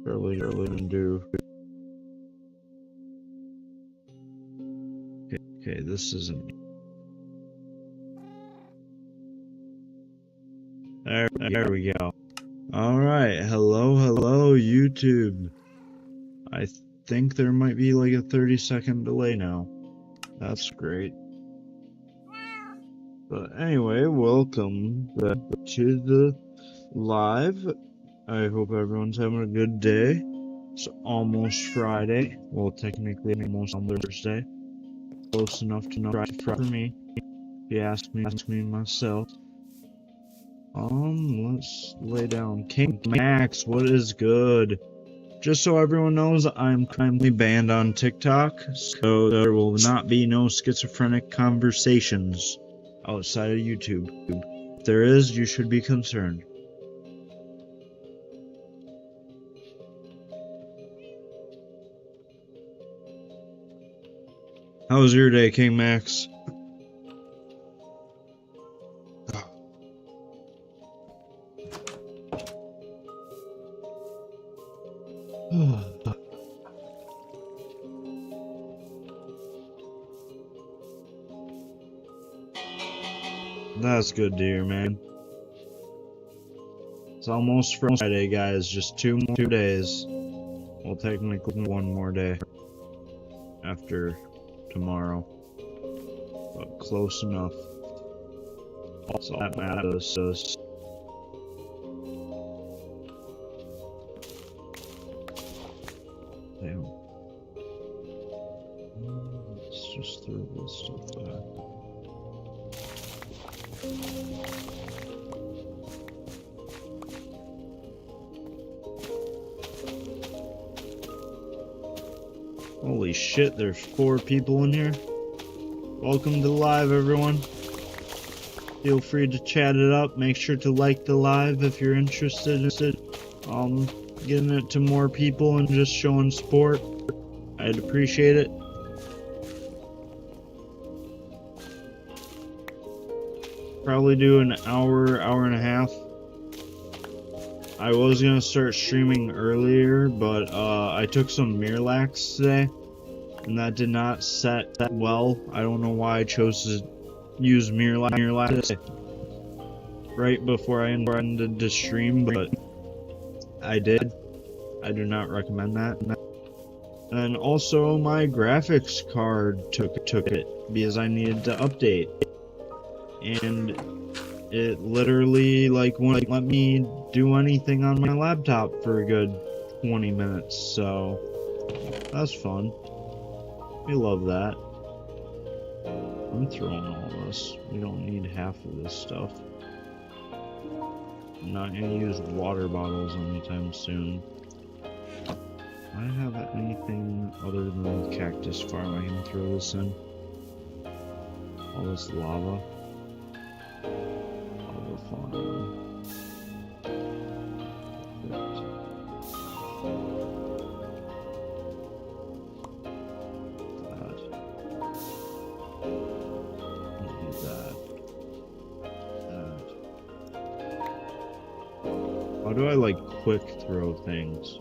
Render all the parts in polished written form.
Early and do. Okay, this isn't. There we go. Alright, hello, YouTube. I think there might be like a 30-second delay now. That's great. But anyway, welcome back to the live. I hope everyone's having a good day. It's almost Friday. Well, technically almost Thursday. Close enough to know for me. If you ask me myself. Let's lay down. King Max, what is good? Just so everyone knows, I'm currently banned on TikTok, so there will not be no schizophrenic conversations outside of YouTube. If there is, you should be concerned. How was your day, King Max? That's good to hear, man. It's almost Friday, guys. Just 2 days. Well, technically 1 more day after tomorrow, but close enough. That's all that matters. Damn. Let's just throw this stuff back. Holy shit, there's 4 people in here. Welcome to live, everyone. Feel free to chat it up. Make sure to like the live if you're interested in getting it to more people and just showing support. I'd appreciate it. Probably do an hour and a half. I was gonna start streaming earlier, but I took some Miralax today, and that did not set that well. I don't know why I chose to use Miralax right before I ended the stream, but I did. I do not recommend that. And also my graphics card took it because I needed to update, and it literally wouldn't let me do anything on my laptop for a good 20 minutes, so that's fun. We love that. I'm throwing all this. We don't need half of this stuff. I'm not gonna use water bottles anytime soon. Do I have anything other than the cactus farm I can throw this in? All this lava. How do I quick throw things?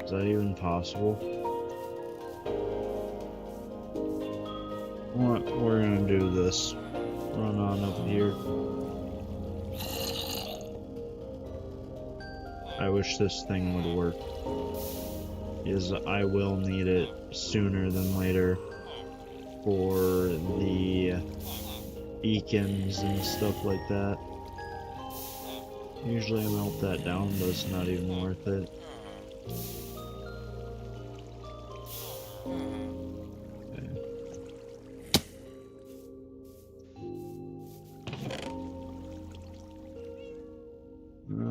Is that even possible? We're gonna do this. Run on up here. I wish this thing would work, because I will need it sooner than later for the beacons and stuff like that. Usually I melt that down, but it's not even worth it.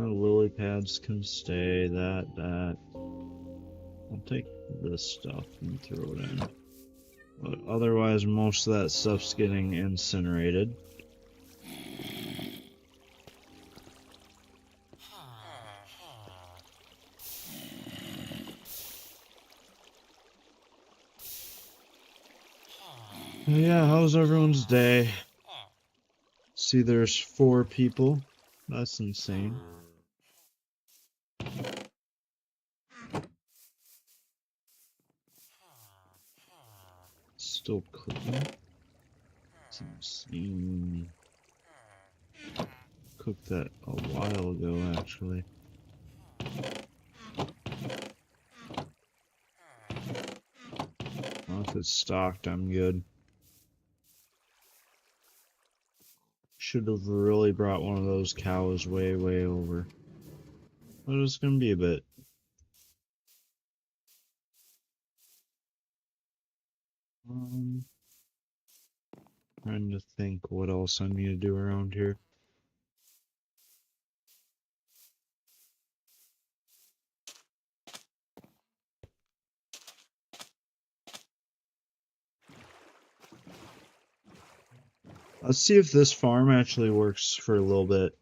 Lily pads can stay, that. I'll take this stuff and throw it in. But otherwise, most of that stuff's getting incinerated. Yeah, how's everyone's day? See, there's 4 people. That's insane. still cooking? It's insane. Cooked that a while ago, actually. Well, if it's stocked, I'm good. Should have really brought one of those cows way over. But it's gonna be a bit. Trying to think what else I need to do around here. Let's see if this farm actually works for a little bit.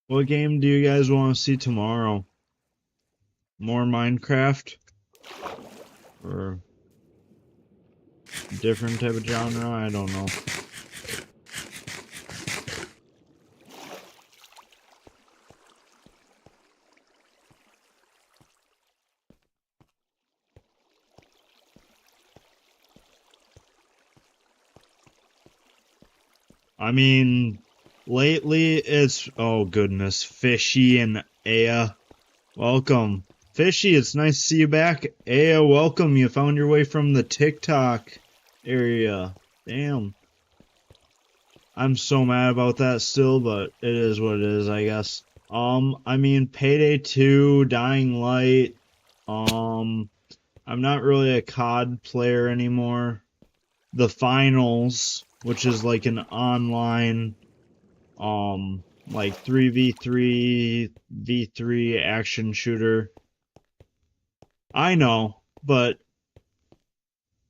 What game do you guys want to see tomorrow? More Minecraft? Or different type of genre? I don't know. I mean, lately it's, oh goodness, Fishy and Aya. Welcome. Fishy, it's nice to see you back. Aya, welcome. You found your way from the TikTok area. Damn. I'm so mad about that still, but it is what it is, I guess. I mean, Payday 2, Dying Light. I'm not really a COD player anymore. The Finals, which is like an online, like 3v3, v3 action shooter. I know, but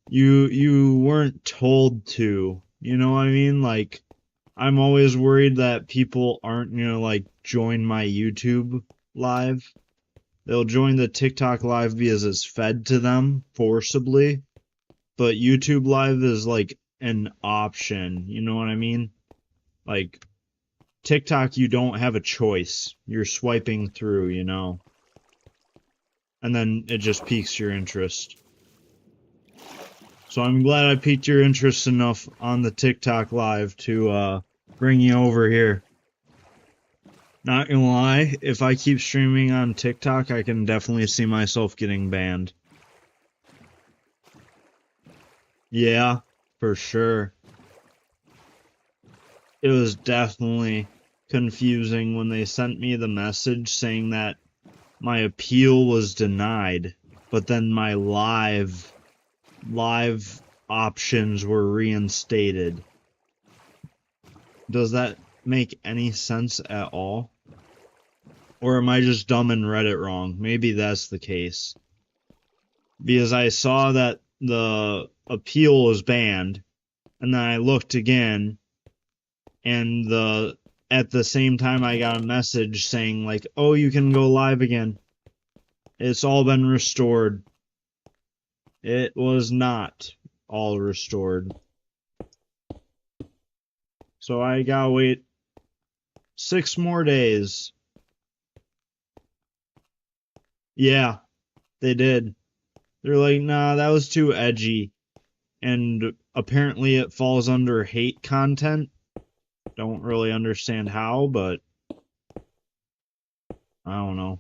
you weren't told to. You know what I mean? Like, I'm always worried that people aren't gonna like join my YouTube live. They'll join the TikTok live because it's fed to them forcibly. But YouTube live is like an option. You know what I mean? Like, TikTok, you don't have a choice. You're swiping through, you know? And then it just piques your interest. So I'm glad I piqued your interest enough on the TikTok live to bring you over here. Not gonna lie, if I keep streaming on TikTok, I can definitely see myself getting banned. Yeah, for sure. It was definitely confusing when they sent me the message saying that my appeal was denied, but then my live options were reinstated. Does that make any sense at all? Or am I just dumb and read it wrong? Maybe that's the case. Because I saw that the appeal was banned, and then I looked again, and at the same time I got a message saying like, oh, you can go live again. It's all been restored. It was not all restored. So I gotta wait 6 more days. Yeah, they did. They're like, nah, that was too edgy. And apparently it falls under hate content. Don't really understand how, but I don't know.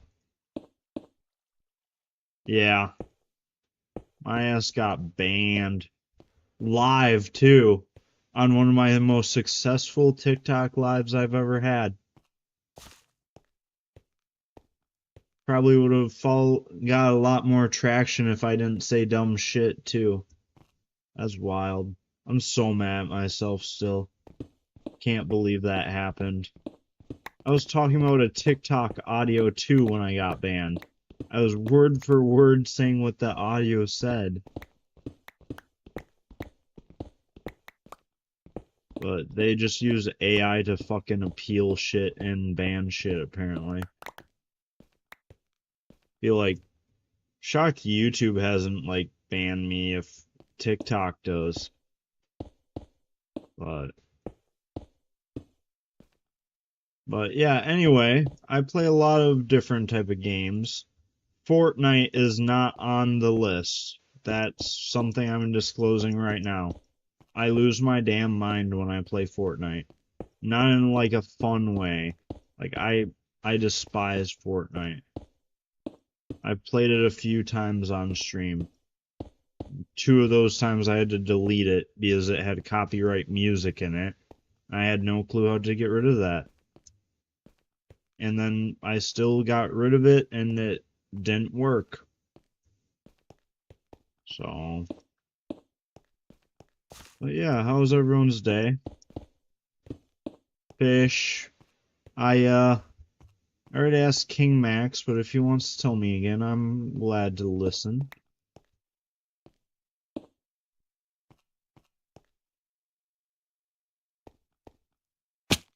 Yeah. My ass got banned. Live, too. On one of my most successful TikTok lives I've ever had. Probably would have got a lot more traction if I didn't say dumb shit, too. That's wild. I'm so mad at myself still. Can't believe that happened. I was talking about a TikTok audio, too, when I got banned. I was word for word saying what the audio said. But they just use AI to fucking appeal shit and ban shit, apparently. Feel like shocked YouTube hasn't like banned me if TikTok does. But yeah, anyway, I play a lot of different type of games. Fortnite is not on the list. That's something I'm disclosing right now. I lose my damn mind when I play Fortnite. Not in like a fun way. Like I despise Fortnite. I've played it a few times on stream. 2 of those times I had to delete it because it had copyright music in it. I had no clue how to get rid of that. And then I still got rid of it and it didn't work. So, but yeah, how's everyone's day? Fish. I already asked King Max, but if he wants to tell me again, I'm glad to listen.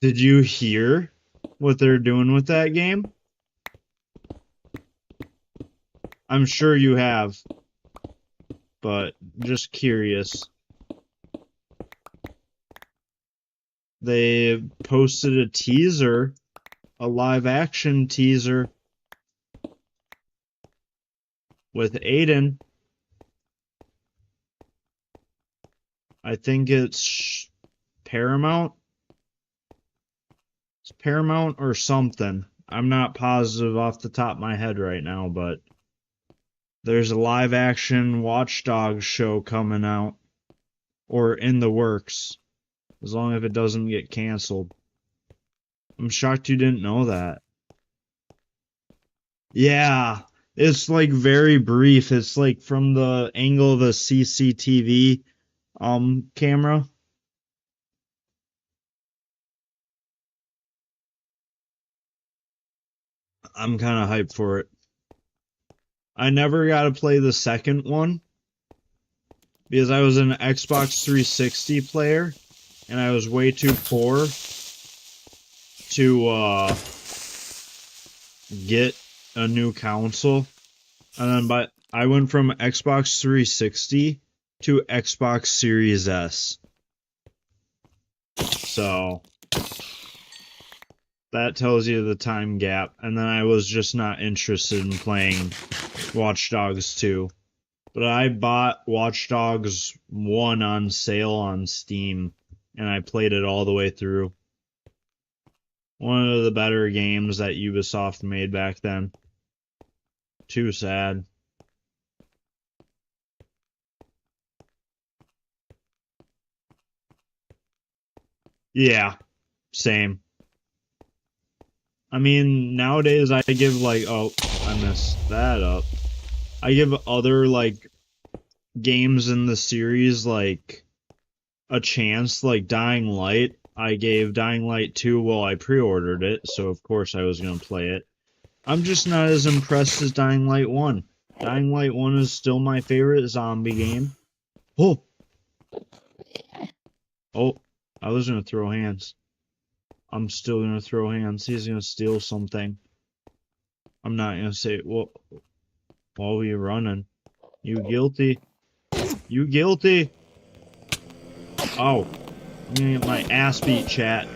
Did you hear what they're doing with that game? I'm sure you have, but just curious. They posted a teaser, a live action teaser with Aiden. I think it's Paramount. It's Paramount or something. I'm not positive off the top of my head right now, but there's a live action Watch Dogs show coming out or in the works, as long as it doesn't get canceled. I'm shocked you didn't know that. Yeah, it's like very brief. It's like from the angle of a CCTV camera. I'm kind of hyped for it. I never got to play the second one because I was an Xbox 360 player and I was way too poor to get a new console. And then I went from Xbox 360 to Xbox Series S. So that tells you the time gap. And then I was just not interested in playing Watch Dogs 2. But I bought Watch Dogs 1 on sale on Steam, and I played it all the way through. One of the better games that Ubisoft made back then. Too sad. Yeah, same. I mean, nowadays I give like, oh, I messed that up. I give other like games in the series like a chance, like Dying Light. I gave Dying Light 2, well, I pre-ordered it, so of course I was going to play it. I'm just not as impressed as Dying Light 1. Dying Light 1 is still my favorite zombie game. Oh! Oh, I was going to throw hands. I'm still going to throw hands. He's going to steal something. I'm not going to say, well, while we running. You guilty. You guilty. Oh. I'm going to get my ass beat, chat.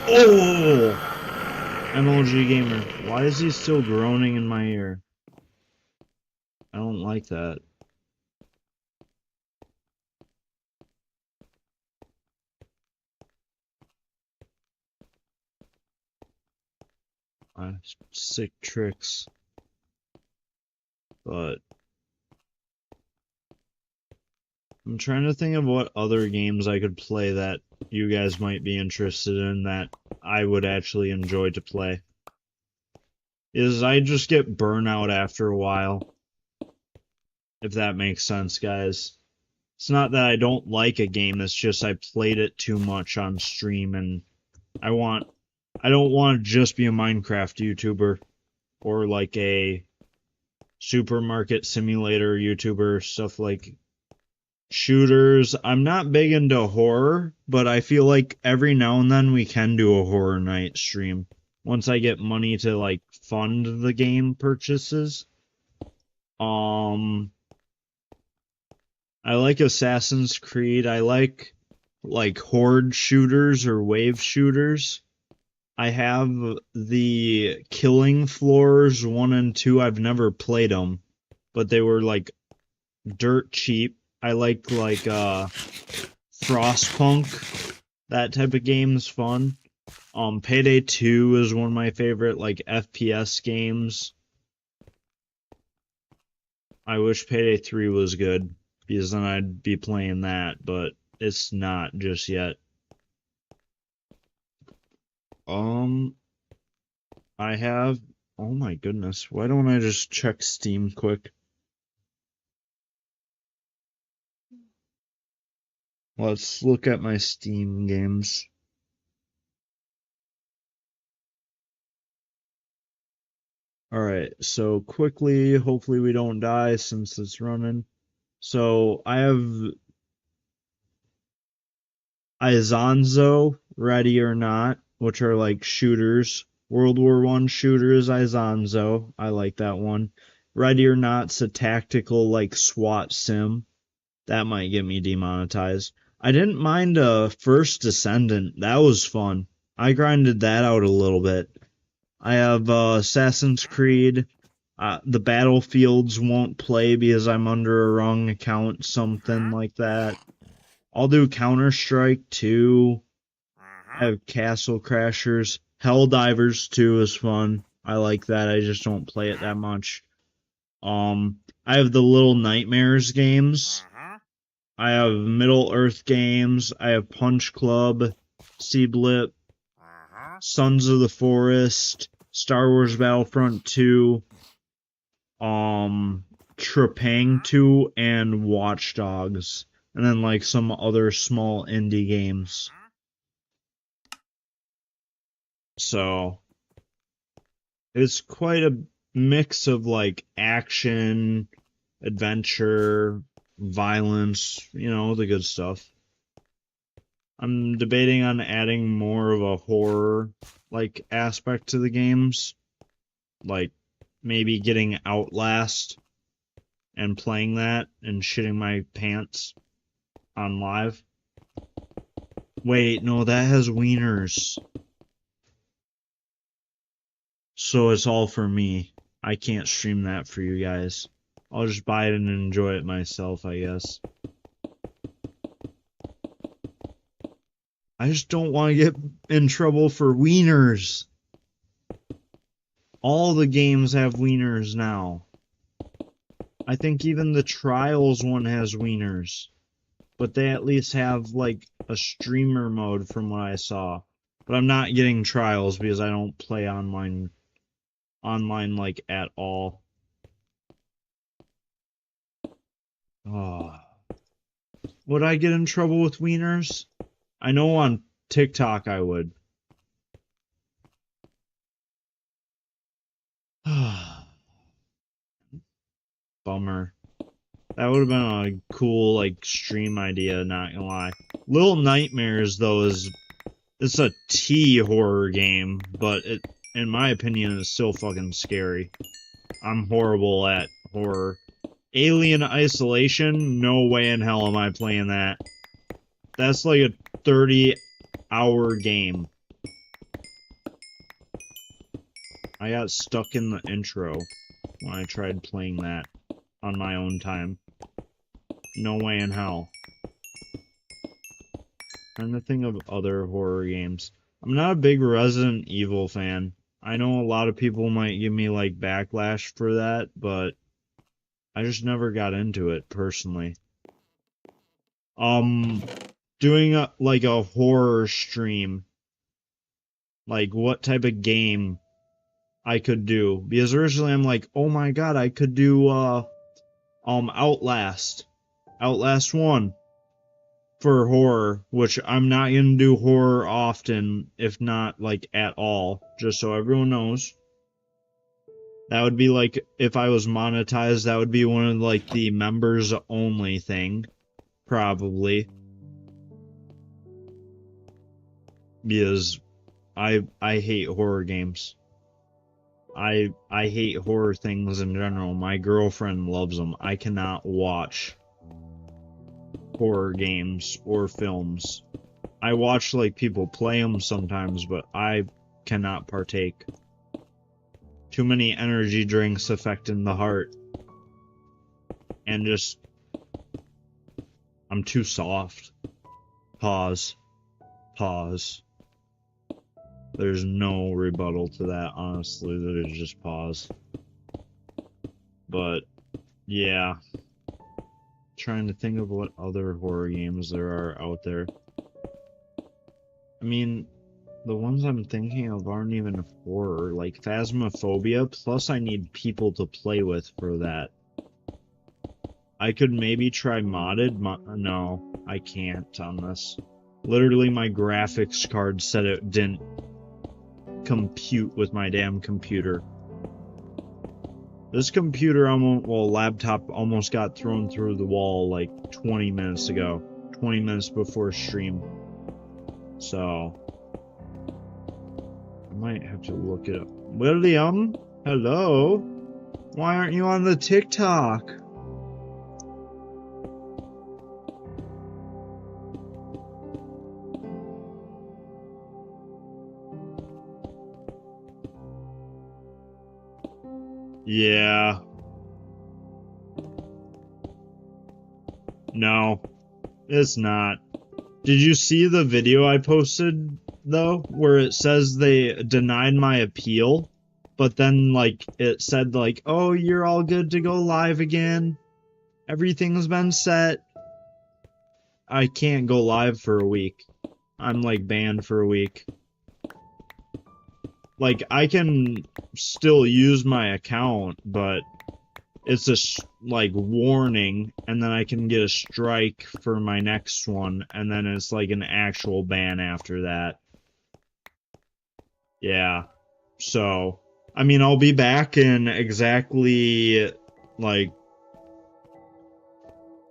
Oh! MLG Gamer. Why is he still groaning in my ear? I don't like that. Sick tricks. But I'm trying to think of what other games I could play that you guys might be interested in that I would actually enjoy to play. I just get burnout after a while. If that makes sense, guys. It's not that I don't like a game, it's just I played it too much on stream and I don't want to just be a Minecraft YouTuber or like a supermarket simulator YouTuber, stuff like shooters. I'm not big into horror, but I feel like every now and then we can do a horror night stream. Once I get money to like fund the game purchases. I like Assassin's Creed. I like horde shooters or wave shooters. I have the Killing Floors 1 and 2. I've never played them, but they were like dirt cheap. I like Frostpunk. That type of game is fun. Payday 2 is one of my favorite like FPS games. I wish Payday 3 was good, because then I'd be playing that, but it's not just yet. I have... Oh my goodness, why don't I just check Steam quick? Let's look at my Steam games. Alright, so quickly, hopefully we don't die since it's running. So, I have Izanzo, Ready or Not, which are like shooters. World War I shooter is Izanzo. I like that one. Ready or Not's a tactical like SWAT sim. That might get me demonetized. I didn't mind First Descendant. That was fun. I grinded that out a little bit. I have Assassin's Creed. The Battlefields won't play because I'm under a wrong account, something like that. I'll do Counter-Strike 2. I have Castle Crashers. Helldivers 2 is fun. I like that. I just don't play it that much. I have the Little Nightmares games. I have Middle Earth games. I have Punch Club, Seablip, Sons of the Forest, Star Wars Battlefront 2, Trepang 2, and Watch Dogs. And then like some other small indie games. So it's quite a mix of like action, adventure, violence, the good stuff. I'm debating on adding more of a horror like aspect to the games. Like maybe getting Outlast and playing that and shitting my pants on live. Wait, no, that has wieners. So it's all for me. I can't stream that for you guys. I'll just buy it and enjoy it myself, I guess. I just don't want to get in trouble for wieners. All the games have wieners now. I think even the Trials one has wieners. But they at least have, like, a streamer mode from what I saw. But I'm not getting Trials because I don't play online, like, at all. Oh. Would I get in trouble with wieners? I know on TikTok I would. Bummer. That would have been a cool, like, stream idea, not gonna lie. Little Nightmares, though, it's a T-horror game, but it, in my opinion, is still fucking scary. I'm horrible at horror. Alien Isolation? No way in hell am I playing that. That's like a 30-hour game. I got stuck in the intro when I tried playing that on my own time. No way in hell. I'm trying to think of other horror games. I'm not a big Resident Evil fan. I know a lot of people might give me like backlash for that, but I just never got into it personally. Doing like a horror stream, like what type of game I could do, because originally I'm like, oh my god, I could do Outlast 1 for horror, which I'm not gonna do horror often, if not like at all, just so everyone knows. That would be like, if I was monetized, that would be one of like the members only thing Probably. Because I hate horror games. I hate horror things in general. My girlfriend loves them. I cannot watch horror games or films. I watch like people play them sometimes, but I cannot partake. Too many energy drinks affecting the heart. And just I'm too soft. Pause. Pause. There's no rebuttal to that, honestly. There's just pause. But, yeah. Trying to think of what other horror games there are out there. I mean, the ones I'm thinking of aren't even horror. Like, Phasmophobia, plus I need people to play with for that. I could maybe try modded. No, I can't on this. Literally, my graphics card said it didn't compute with my damn computer. This computer, laptop almost got thrown through the wall like 20 minutes ago. 20 minutes before stream. So, I might have to look it up. William? Hello? Why aren't you on the TikTok? Yeah. No, it's not. Did you see the video I posted, though, where it says they denied my appeal, but then, like, it said, like, oh, you're all good to go live again. Everything's been set. I can't go live for a week. I'm, like, banned for a week. Like, I can still use my account, but it's a, like, warning, and then I can get a strike for my next one, and then it's, like, an actual ban after that. Yeah. So, I mean, I'll be back in exactly, like,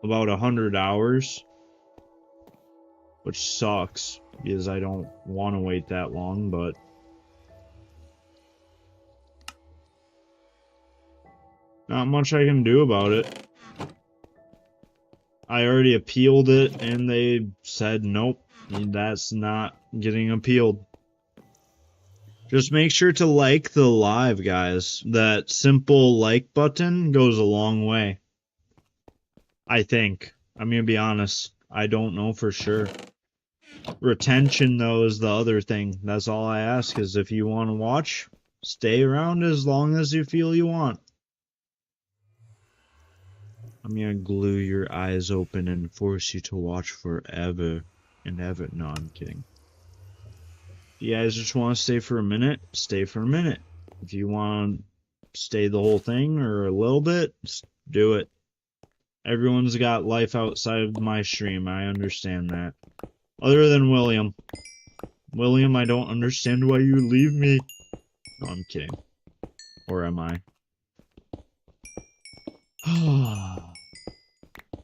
about 100 hours. Which sucks, because I don't want to wait that long, but... not much I can do about it. I already appealed it, and they said, nope, that's not getting appealed. Just make sure to like the live, guys. That simple like button goes a long way. I think. I'm gonna be honest. I don't know for sure. Retention, though, is the other thing. That's all I ask, is if you want to watch, stay around as long as you feel you want. I'm gonna glue your eyes open and force you to watch forever and ever. No, I'm kidding. If you guys just want to stay for a minute, stay for a minute. If you want to stay the whole thing or a little bit, just do it. Everyone's got life outside of my stream. I understand that. Other than William. William, I don't understand why you leave me. No, I'm kidding. Or am I?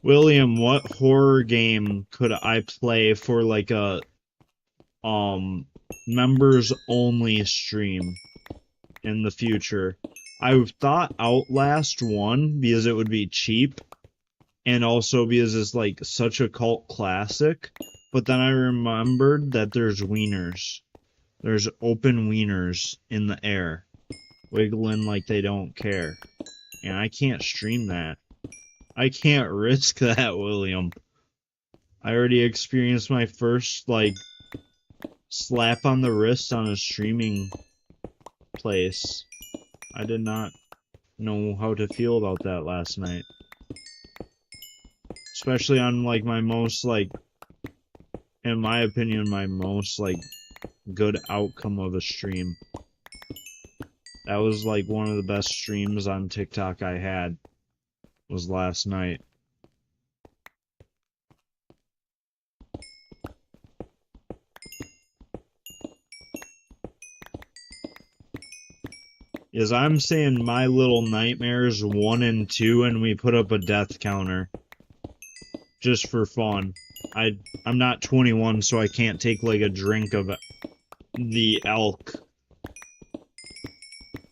William, what horror game could I play for like a members only stream in the future? I thought Outlast 1 because it would be cheap and also because it's like such a cult classic, but then I remembered that there's wieners. There's open wieners in the air wiggling like they don't care. And I can't stream that. I can't risk that, William. I already experienced my first, like, slap on the wrist on a streaming place. I did not know how to feel about that last night. Especially on, like, my most, like, in my opinion, my most, like, good outcome of a stream. That was, like, one of the best streams on TikTok I had. Was last night. Is I'm saying My Little Nightmares 1 and 2 and we put up a death counter. just for fun. I'm not 21, so I can't take like a drink of the elk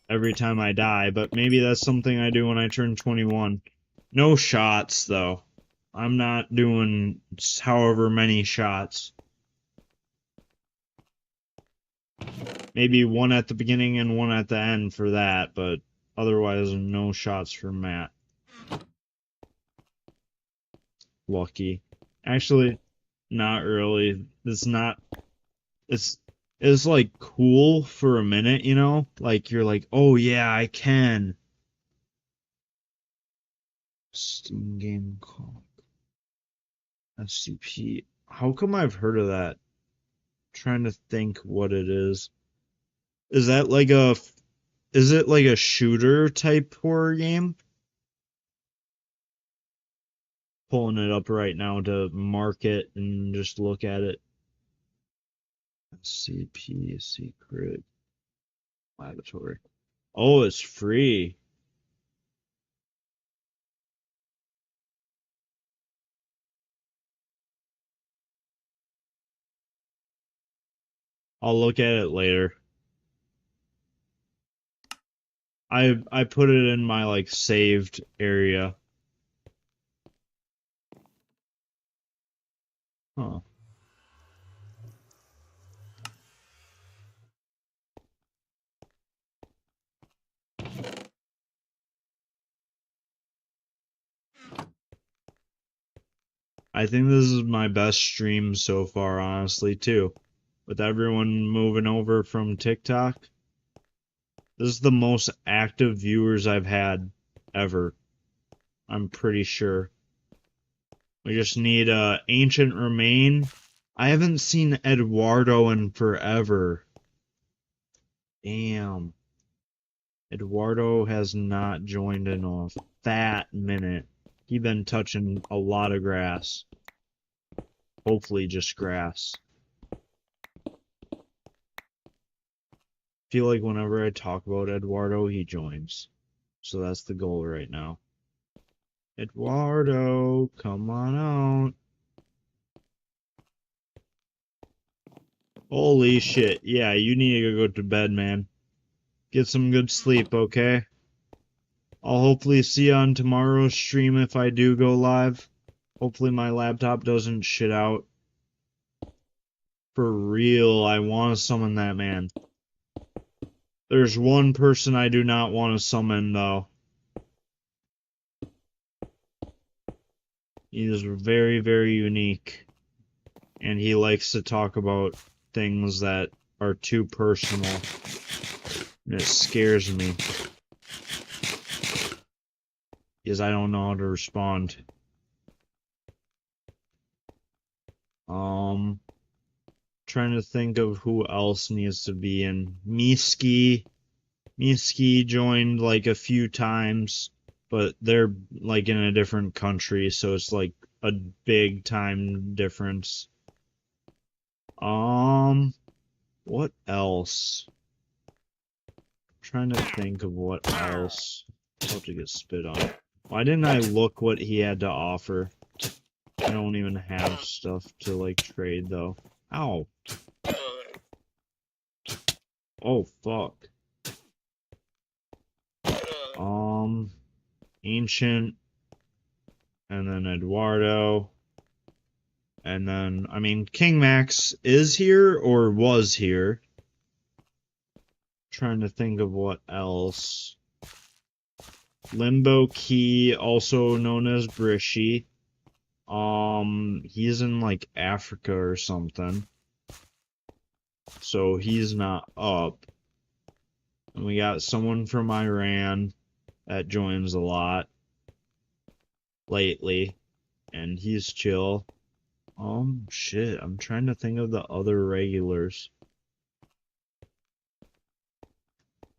every time I die, but maybe that's something I do when I turn 21. No shots, though. I'm not doing however many shots. Maybe one at the beginning and one at the end for that, but otherwise no shots for Matt. Lucky. Actually, not really. It's like cool for a minute, you know? Like you're like, oh yeah, I can. Steam game call. SCP. How come I've heard of that? Trying to think what it is. Is that like is it like a shooter type horror game? Pulling it up right now to mark it and just look at it. SCP Secret Laboratory. Oh, it's free. I'll look at it later. I put it in my like saved area. Huh. I think this is my best stream so far, honestly, too. With everyone moving over from TikTok. This is the most active viewers I've had ever. I'm pretty sure. We just need Ancient Remain. I haven't seen Eduardo in forever. Damn. Eduardo has not joined in a fat minute. He been touching a lot of grass. Hopefully just grass. Feel like whenever I talk about Eduardo, he joins. So that's the goal right now. Eduardo, come on out. Holy shit. Yeah, you need to go to bed, man. Get some good sleep, okay? I'll hopefully see you on tomorrow's stream if I do go live. Hopefully my laptop doesn't shit out. For real, I want to summon that man. There's one person I do not want to summon, though. He is very, very unique. And he likes to talk about things that are too personal. And it scares me. Because I don't know how to respond. Trying to think of who else needs to be in. Miski. Miski joined like a few times, but they're like in a different country, so it's like a big time difference. What else? Trying to think of what else. About to get spit on. Why didn't I look what he had to offer? I don't even have stuff to like trade though. Ow. Oh fuck. Ancient, and then Eduardo, and then, I mean, King Max is here, or was here. Trying to think of what else. Limbo Key, also known as Brishy. He's in, like, Africa or something. So he's not up. And we got someone from Iran that joins a lot lately, and he's chill. Shit, I'm trying to think of the other regulars.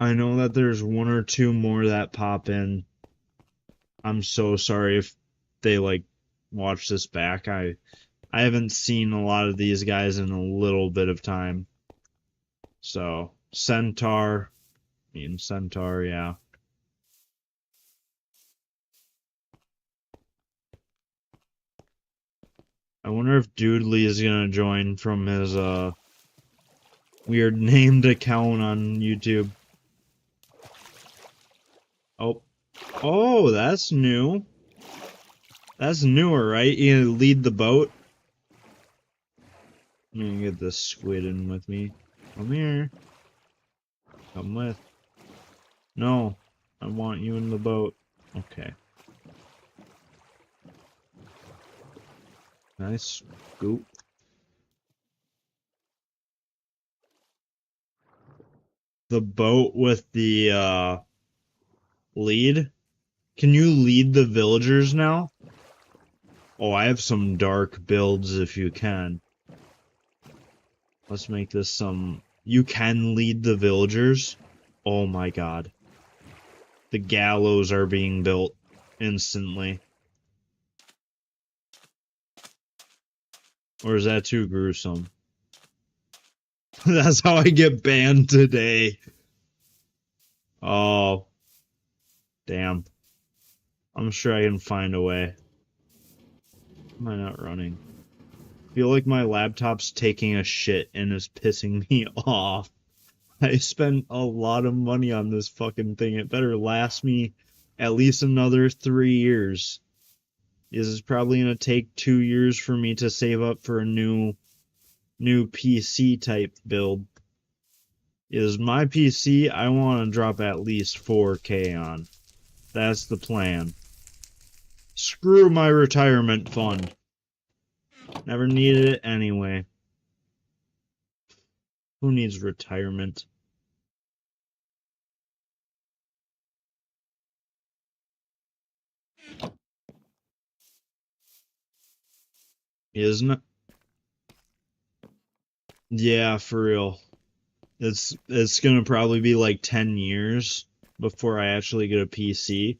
I know that there's one or two more that pop in. I'm so sorry if they, like, watch this back. I haven't seen a lot of these guys in a little bit of time. So, Centaur, yeah. I wonder if Doodly is gonna join from his weird named account on YouTube. Oh. Oh, that's new. That's newer, right? You gonna lead the boat? I'm gonna get this squid in with me. Come here. Come with. No. I want you in the boat. Okay. Nice scoop. The boat with the lead? Can you lead the villagers now? Oh, I have some dark builds if you can. Let's make this some... You can lead the villagers? Oh my god. The gallows are being built instantly. Or is that too gruesome? That's how I get banned today. Oh. Damn. I'm sure I can find a way. Am I not running? I feel like my laptop's taking a shit and is pissing me off. I spent a lot of money on this fucking thing. It better last me at least another 3 years. This is probably gonna take 2 years for me to save up for a new PC type build. Is my PC I want to drop at least 4K on. That's the plan. Screw my retirement fund. Never needed it anyway. Who needs retirement? Isn't it? Yeah, for real. It's gonna probably be like 10 years before I actually get a PC.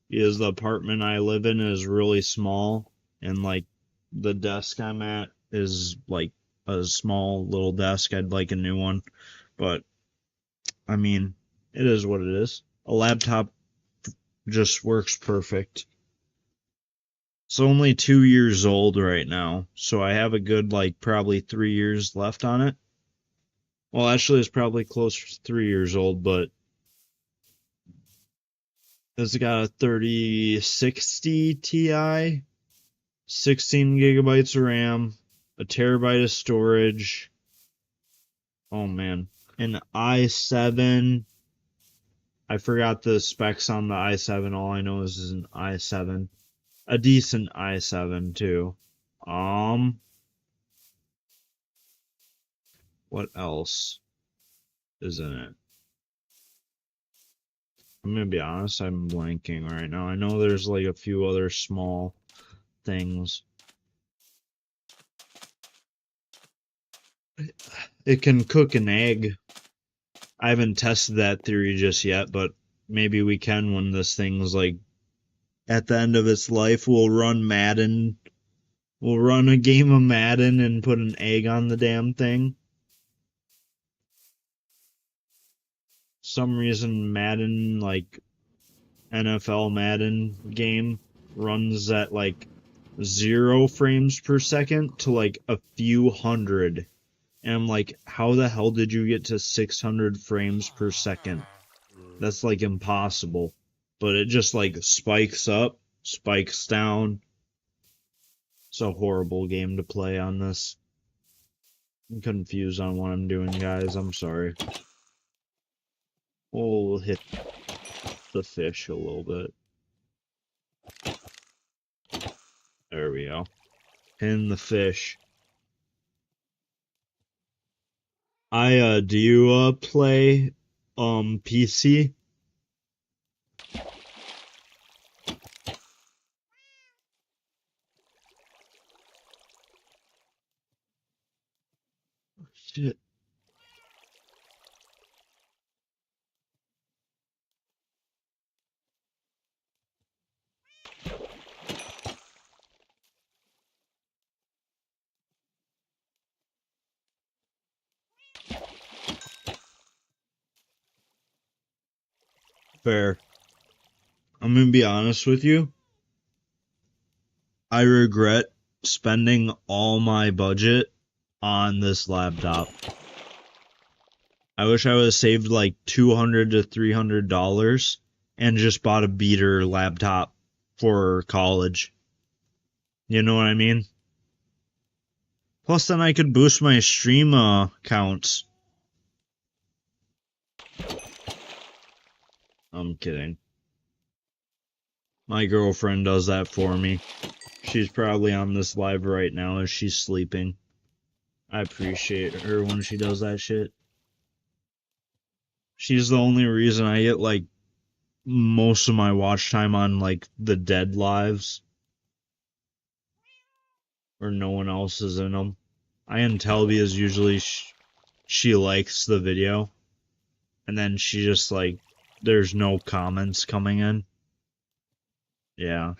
Because the apartment I live in is really small, and like the desk I'm at is like a small little desk. I'd like a new one. But I mean, it is what it is. A laptop just works perfect. It's only 2 years old right now, so I have a good like probably 3 years left on it. Well, actually, it's probably closer to 3 years old, but it's got a 3060 Ti, 16 gigabytes of RAM, a terabyte of storage. Oh man, an i7. I forgot the specs on the i7. All I know is it's an i7, a decent i7 too. What else is in it? I'm gonna be honest, I'm blanking right now. I know there's like a few other small things. It can cook an egg. I haven't tested that theory just yet, but maybe we can when this thing's like at the end of its life. We'll run Madden. We'll run a game of Madden and put an egg on the damn thing. Some reason Madden, like NFL Madden game, runs at like 0 frames per second to like a few hundred. And I'm like, how the hell did you get to 600 frames per second? That's like impossible. But it just like spikes up, spikes down. It's a horrible game to play on this. I'm confused on what I'm doing, guys. I'm sorry. We'll hit the fish a little bit. There we go. Pin the fish. Do you play PC? Shit. Fair. I'm gonna be honest with you. I regret spending all my budget on this laptop. I wish I would have saved like $200 to $300 and just bought a beater laptop for college. You know what I mean? Plus, then I could boost my stream counts. I'm kidding. My girlfriend does that for me. She's probably on this live right now as she's sleeping. I appreciate her when she does that shit. She's the only reason I get, like, most of my watch time on, like, the dead lives. Or no one else is in them. I can tell because usually she likes the video. And then she just, like, there's no comments coming in. Yeah.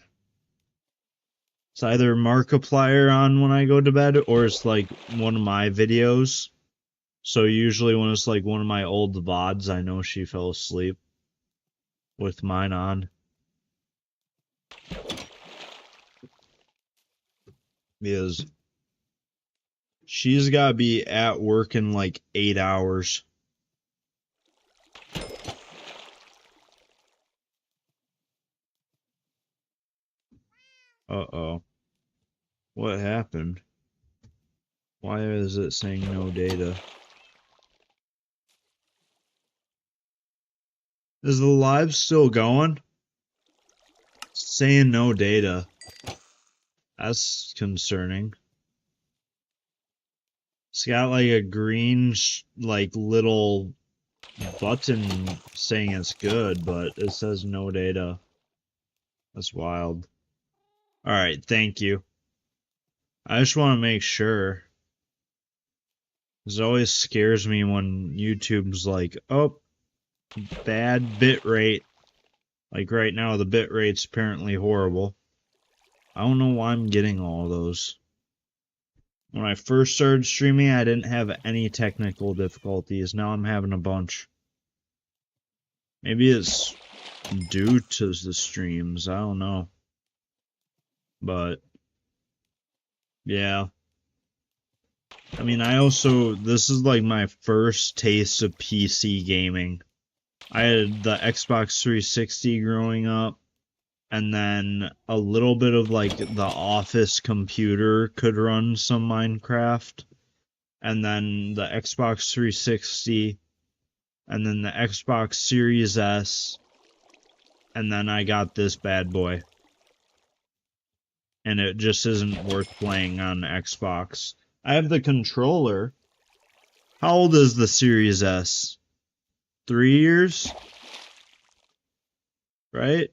It's either Markiplier on when I go to bed, or it's like one of my videos. So usually when it's like one of my old VODs, I know she fell asleep with mine on. Because she's gotta be at work in like 8 hours. Uh-oh. What happened? Why is it saying no data? Is the live still going? It's saying no data. That's concerning. It's got like a green, like little button saying it's good, but it says no data. That's wild. Alright, thank you. I just want to make sure. It always scares me when YouTube's like, oh, bad bit rate. Like right now, the bit rate's apparently horrible. I don't know why I'm getting all those. When I first started streaming, I didn't have any technical difficulties. Now I'm having a bunch. Maybe it's due to the streams. I don't know. But, yeah. I mean, this is like my first taste of PC gaming. I had the Xbox 360 growing up, and then a little bit of like the office computer could run some Minecraft, and then the Xbox 360, and then the Xbox Series S, and then I got this bad boy. And it just isn't worth playing on Xbox. I have the controller. How old is the Series S? 3 years? Right?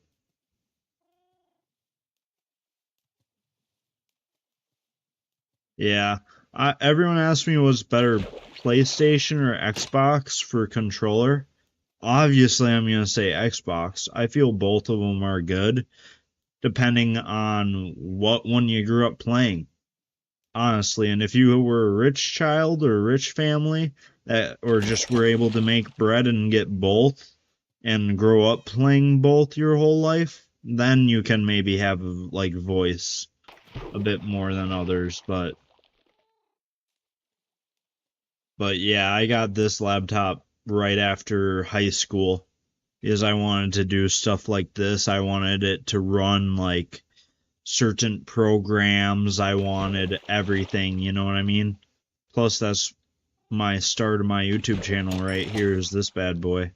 Yeah. Everyone asks me what's better, PlayStation or Xbox for controller. Obviously, I'm going to say Xbox. I feel both of them are good, depending on what one you grew up playing. Honestly, and if you were a rich child or a rich family, or just were able to make bread and get both, and grow up playing both your whole life, then you can maybe have, like, voice a bit more than others, but yeah, I got this laptop right after high school, because I wanted to do stuff like this. I wanted it to run, like, certain programs. I wanted everything, you know what I mean? Plus, that's my start of my YouTube channel right here is this bad boy.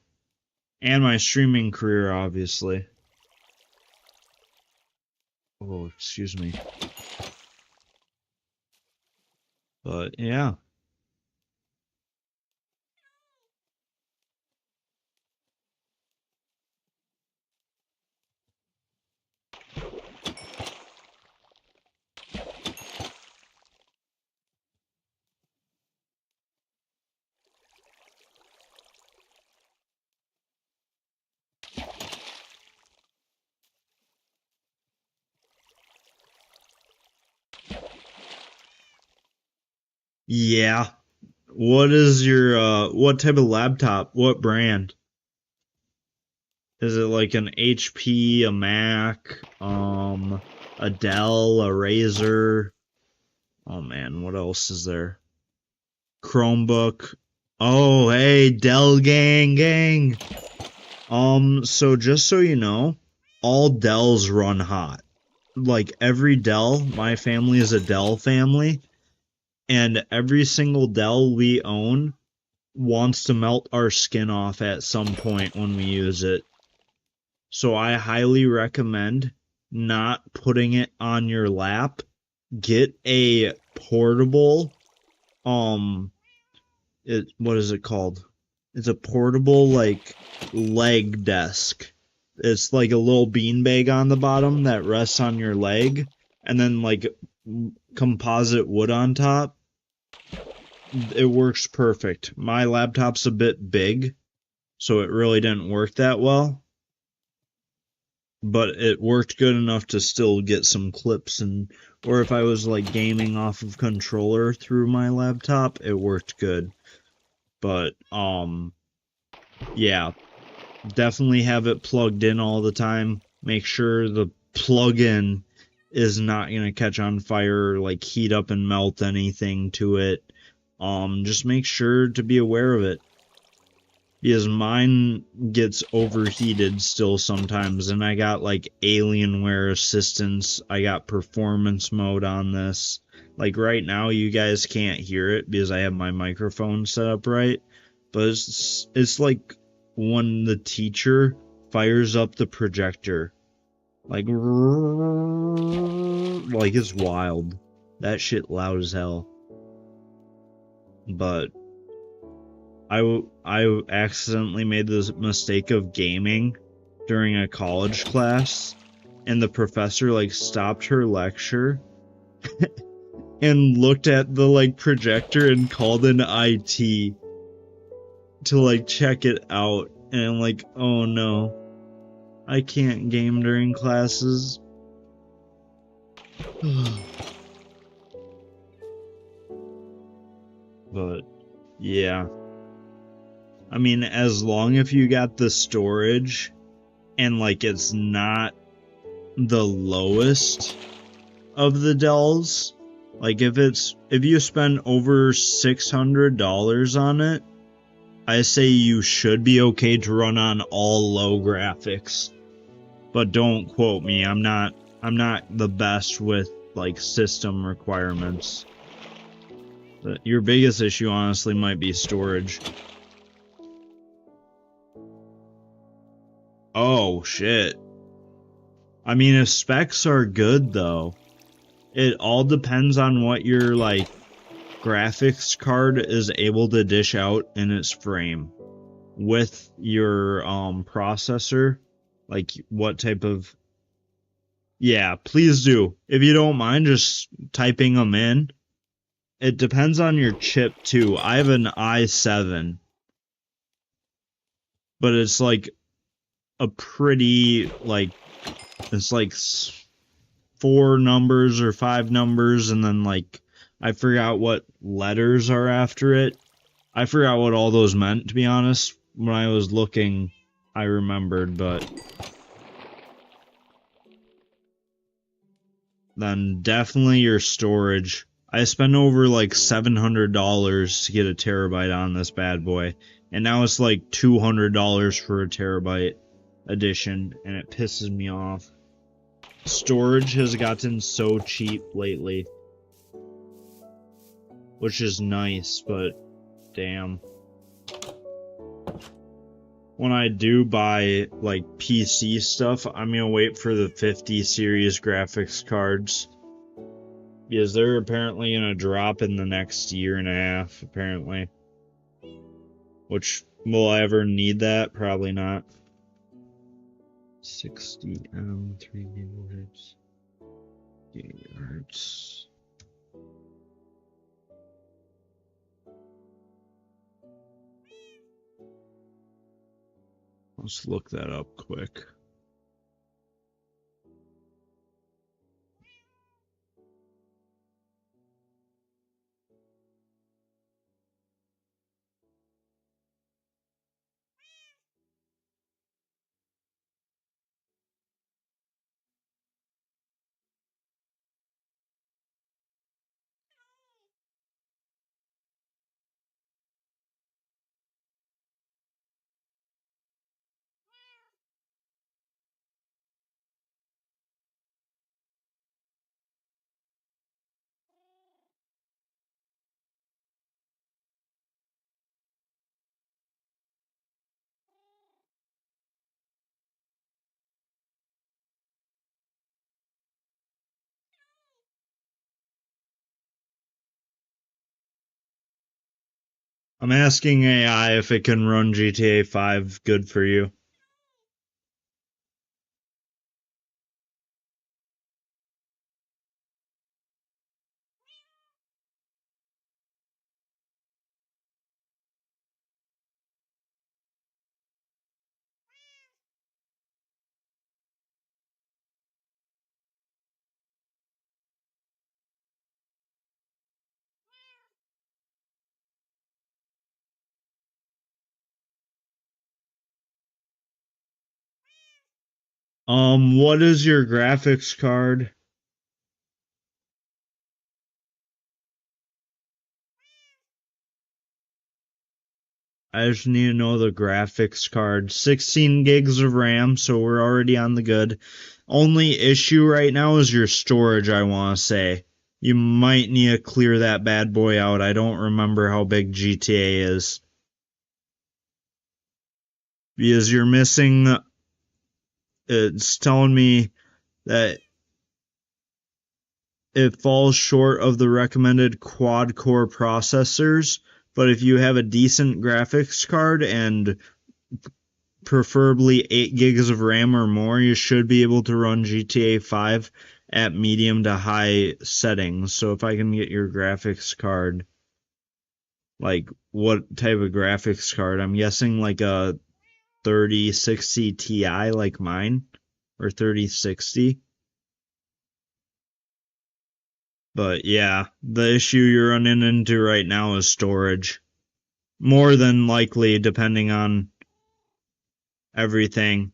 And my streaming career, obviously. Oh, excuse me. But, yeah. Yeah. What is your, what type of laptop? What brand? Is it like an HP, a Mac, a Dell, a Razer? Oh man, what else is there? Chromebook. Oh, hey, Dell gang. So just so you know, all Dells run hot. Like every Dell, my family is a Dell family, and every single Dell we own wants to melt our skin off at some point when we use it. So I highly recommend not putting it on your lap. Get a portable, um, what is it called? It's a portable like leg desk. It's like a little beanbag on the bottom that rests on your leg, and then like composite wood on top. It works perfect. My laptop's a bit big, so it really didn't work that well, but it worked good enough to still get some clips, and or if I was like gaming off of controller through my laptop, it worked good. But yeah, definitely have it plugged in all the time. Make sure the plug-in is not going to catch on fire or like heat up and melt anything to it. Just make sure to be aware of it, because mine gets overheated still sometimes, and I got like Alienware assistance. I got performance mode on this. Like right now you guys can't hear it because I have my microphone set up right, but it's like when the teacher fires up the projector, like it's wild. That shit loud as hell. But I accidentally made the mistake of gaming during a college class, and the professor like stopped her lecture and looked at the like projector and called in IT to like check it out, and I'm like, oh no, I can't game during classes. But yeah, I mean, as long as you got the storage and like it's not the lowest of the Dells, like if you spend over $600 on it, I say you should be okay to run on all low graphics. But don't quote me. I'm not the best with like system requirements. But your biggest issue honestly might be storage. Oh shit. I mean, if specs are good though, it all depends on what your like graphics card is able to dish out in its frame with your processor, like what type of. Yeah, please do. If you don't mind just typing them in. It depends on your chip too. I have an i7, but it's like a pretty like it's like four numbers or five numbers, and then like I forgot what letters are after it. I forgot what all those meant, to be honest. When I was looking, I remembered, but then definitely your storage. I spent over like $700 to get a terabyte on this bad boy, and now it's like $200 for a terabyte edition, and it pisses me off. Storage has gotten so cheap lately, which is nice, but damn. When I do buy like PC stuff, I'm gonna wait for the 50 series graphics cards, because they're apparently gonna drop in the next year and a half, apparently. Which, will I ever need that? Probably not. 60M, 3 gigahertz. Gigahertz. Let's look that up quick. I'm asking AI if it can run GTA 5 good for you. What is your graphics card? I just need to know the graphics card. 16 gigs of RAM, so we're already on the good. Only issue right now is your storage, I want to say. You might need to clear that bad boy out. I don't remember how big GTA is. Because you're missing, it's telling me that it falls short of the recommended quad core processors, but if you have a decent graphics card and preferably 8 gigs of RAM or more, you should be able to run GTA 5 at medium to high settings. So if I can get your graphics card, like what type of graphics card? I'm guessing like a 3060 Ti like mine, or 3060. But yeah, the issue you're running into right now is storage. More than likely, depending on everything.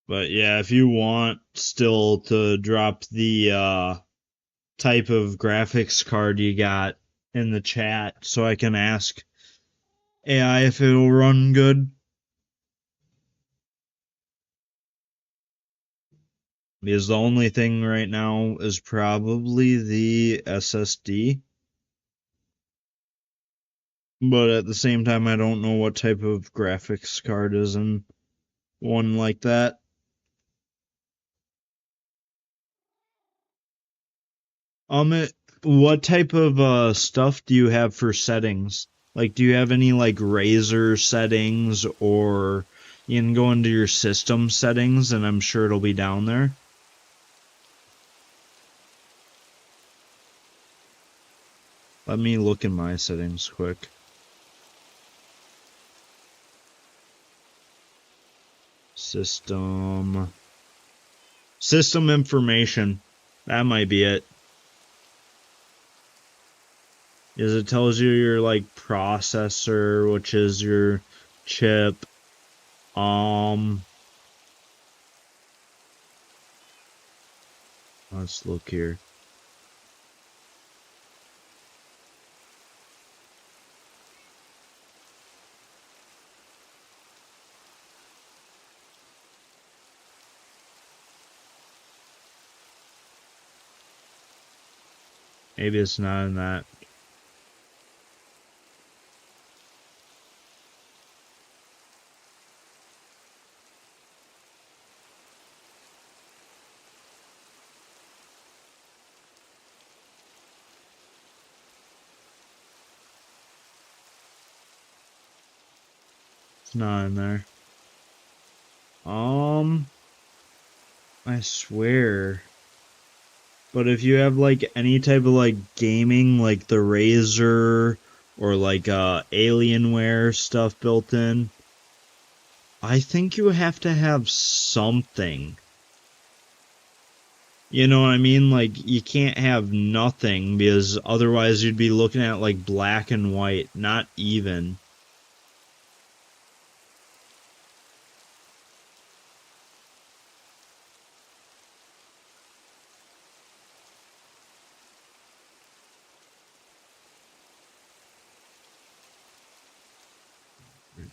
But yeah, if you want still to drop the type of graphics card you got in the chat so I can ask AI if it'll run good. Because the only thing right now is probably the SSD. But at the same time, I don't know what type of graphics card is in one like that. What type of stuff do you have for settings? Like, do you have any like Razer settings, or you can go into your system settings, and I'm sure it'll be down there. Let me look in my settings quick. System information. That might be it. Is it tells you your like processor, which is your chip. Let's look here. Maybe it's not in that. It's not in there. I swear. But if you have like any type of like gaming, like the Razer or like Alienware stuff built in, I think you have to have something. You know what I mean? Like, you can't have nothing, because otherwise you'd be looking at like black and white, not even.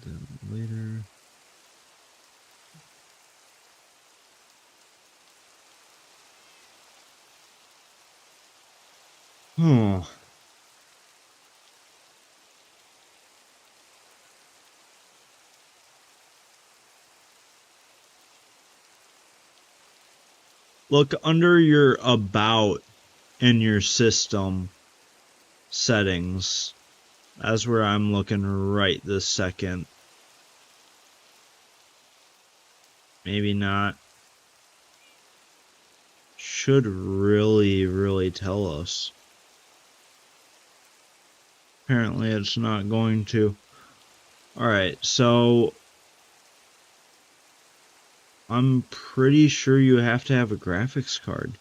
that later. Oh. Look under your about in your system settings. That's where I'm looking right this second. Maybe not. Should really tell us. Apparently it's not going to. Alright, so I'm pretty sure you have to have a graphics card.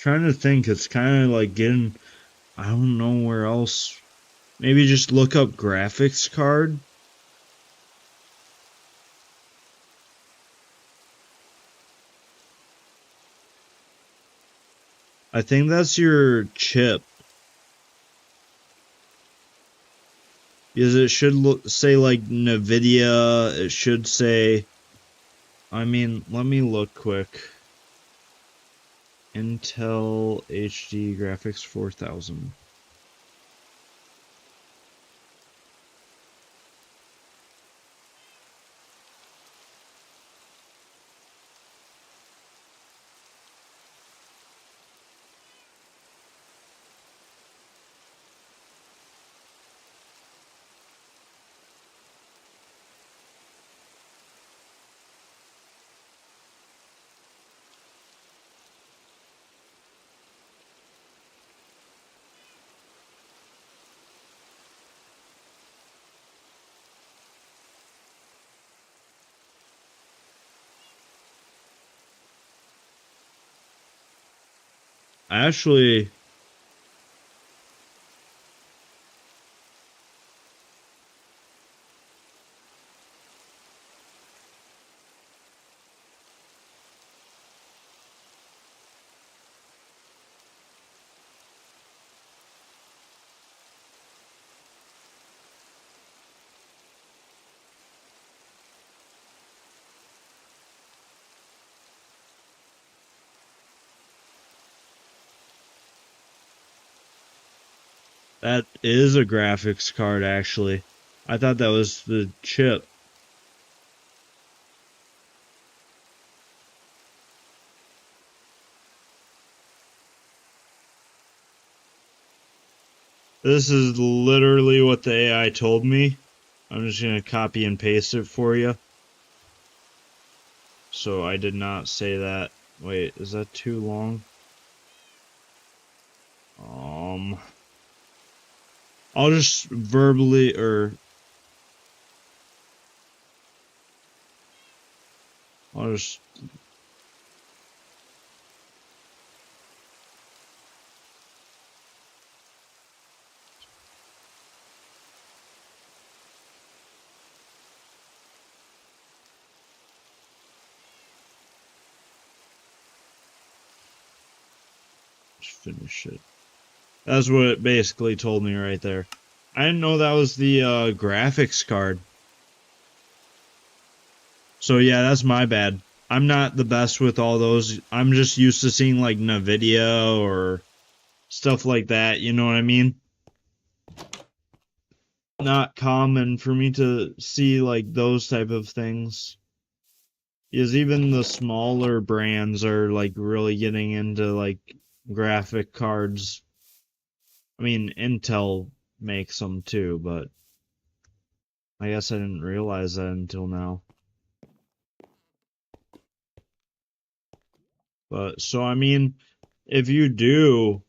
Trying to think, it's kind of like getting, I don't know where else. Maybe just look up graphics card. I think that's your chip. Because it should say like NVIDIA, it should say, I mean, let me look quick. Intel HD Graphics 4000. Actually, that is a graphics card, actually. I thought that was the chip. This is literally what the AI told me. I'm just going to copy and paste it for you. So I did not say that. Wait, is that too long? I'll just verbally, or I'll just finish it. That's what it basically told me right there. I didn't know that was the graphics card. So yeah, that's my bad. I'm not the best with all those. I'm just used to seeing like NVIDIA or stuff like that, you know what I mean? Not common for me to see like those type of things. Because even the smaller brands are like really getting into like graphic cards. I mean, Intel makes them too, but I guess I didn't realize that until now. But so I mean, if you do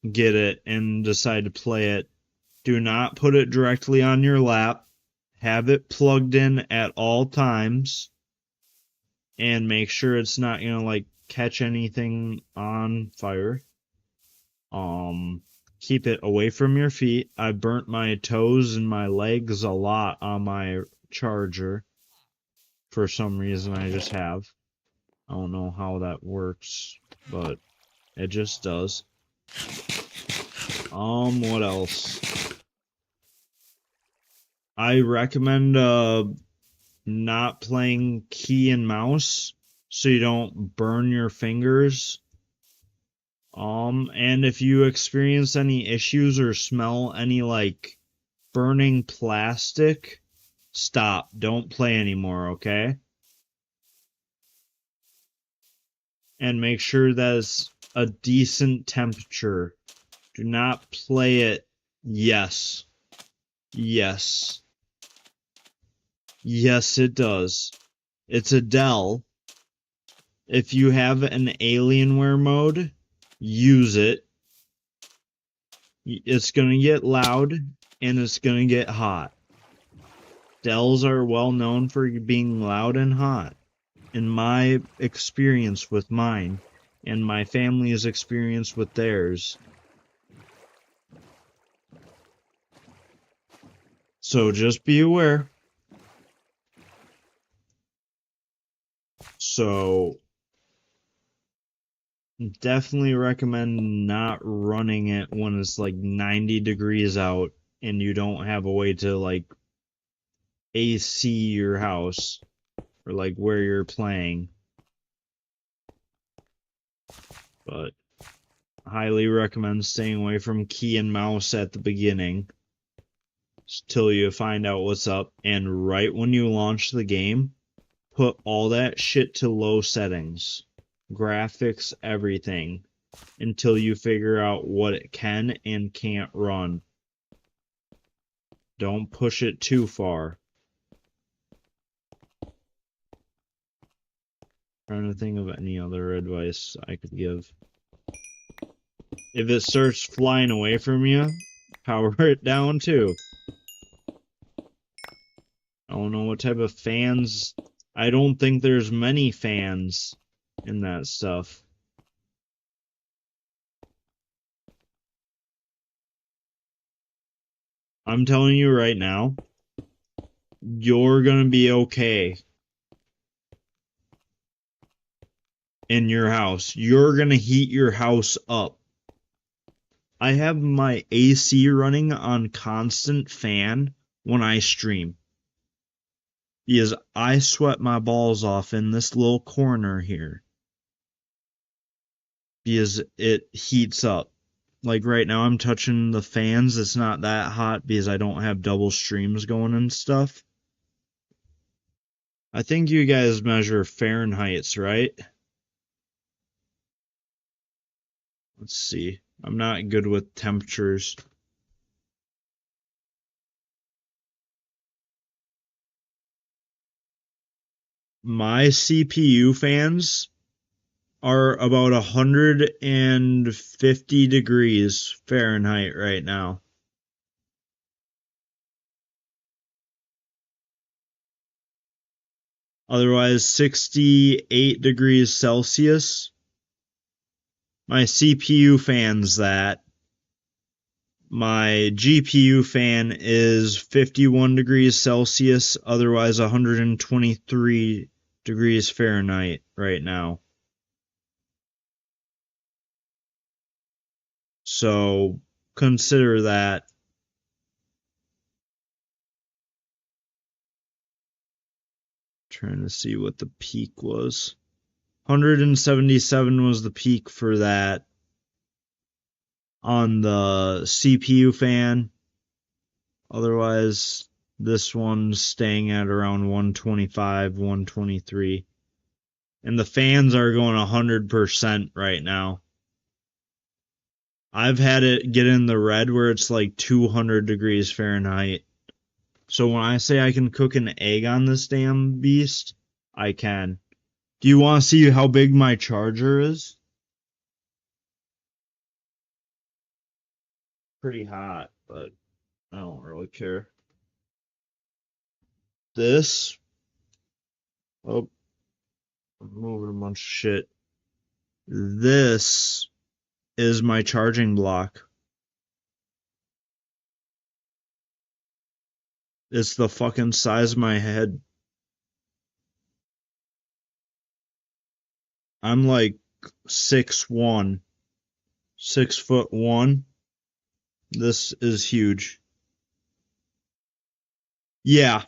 get it and decide to play it, do not put it directly on your lap. Have it plugged in at all times. And make sure it's not gonna like catch anything on fire. Keep it away from your feet. I burnt my toes and my legs a lot on my charger. For some reason I just have. I don't know how that works, but it just does. What else? I recommend not playing key and mouse so you don't burn your fingers. And if you experience any issues or smell any like burning plastic, stop. Don't play anymore, okay? And make sure that it's a decent temperature. Do not play it. Yes. Yes. Yes, it does. It's a Dell. If you have an Alienware mode, use it. It's going to get loud and it's going to get hot. Dells are well known for being loud and hot. In my experience with mine, and my family's experience with theirs. So just be aware. So definitely recommend not running it when it's like 90 degrees out and you don't have a way to like AC your house or like where you're playing. But highly recommend staying away from key and mouse at the beginning till you find out what's up, and right when you launch the game, put all that shit to low settings. Graphics, everything, until you figure out what it can and can't run. Don't push it too far. Trying to think of any other advice I could give. If it starts flying away from you, power it down too. I don't know what type of fans. I don't think there's many fans in that stuff. I'm telling you right now, you're gonna be okay in your house. You're gonna heat your house up. I have my AC running on constant fan when I stream. Because I sweat my balls off in this little corner here. Because it heats up. Like right now I'm touching the fans. It's not that hot because I don't have double streams going and stuff. I think you guys measure Fahrenheits, right? Let's see. I'm not good with temperatures. My CPU fans are about 150 degrees Fahrenheit right now. Otherwise, 68 degrees Celsius. My CPU fan's that. My GPU fan is 51 degrees Celsius, otherwise 123 degrees Fahrenheit right now. So consider that. Trying to see what the peak was. 177 was the peak for that on the CPU fan. Otherwise, this one's staying at around 125, 123. And the fans are going 100% right now. I've had it get in the red where it's like 200 degrees Fahrenheit. So when I say I can cook an egg on this damn beast, I can. Do you want to see how big my charger is? pretty hot, but I don't really care. This, oh, I'm moving a bunch of shit. This is my charging block. It's the fucking size of my head. I'm like 6'1", 6'1". This is huge. Yeah,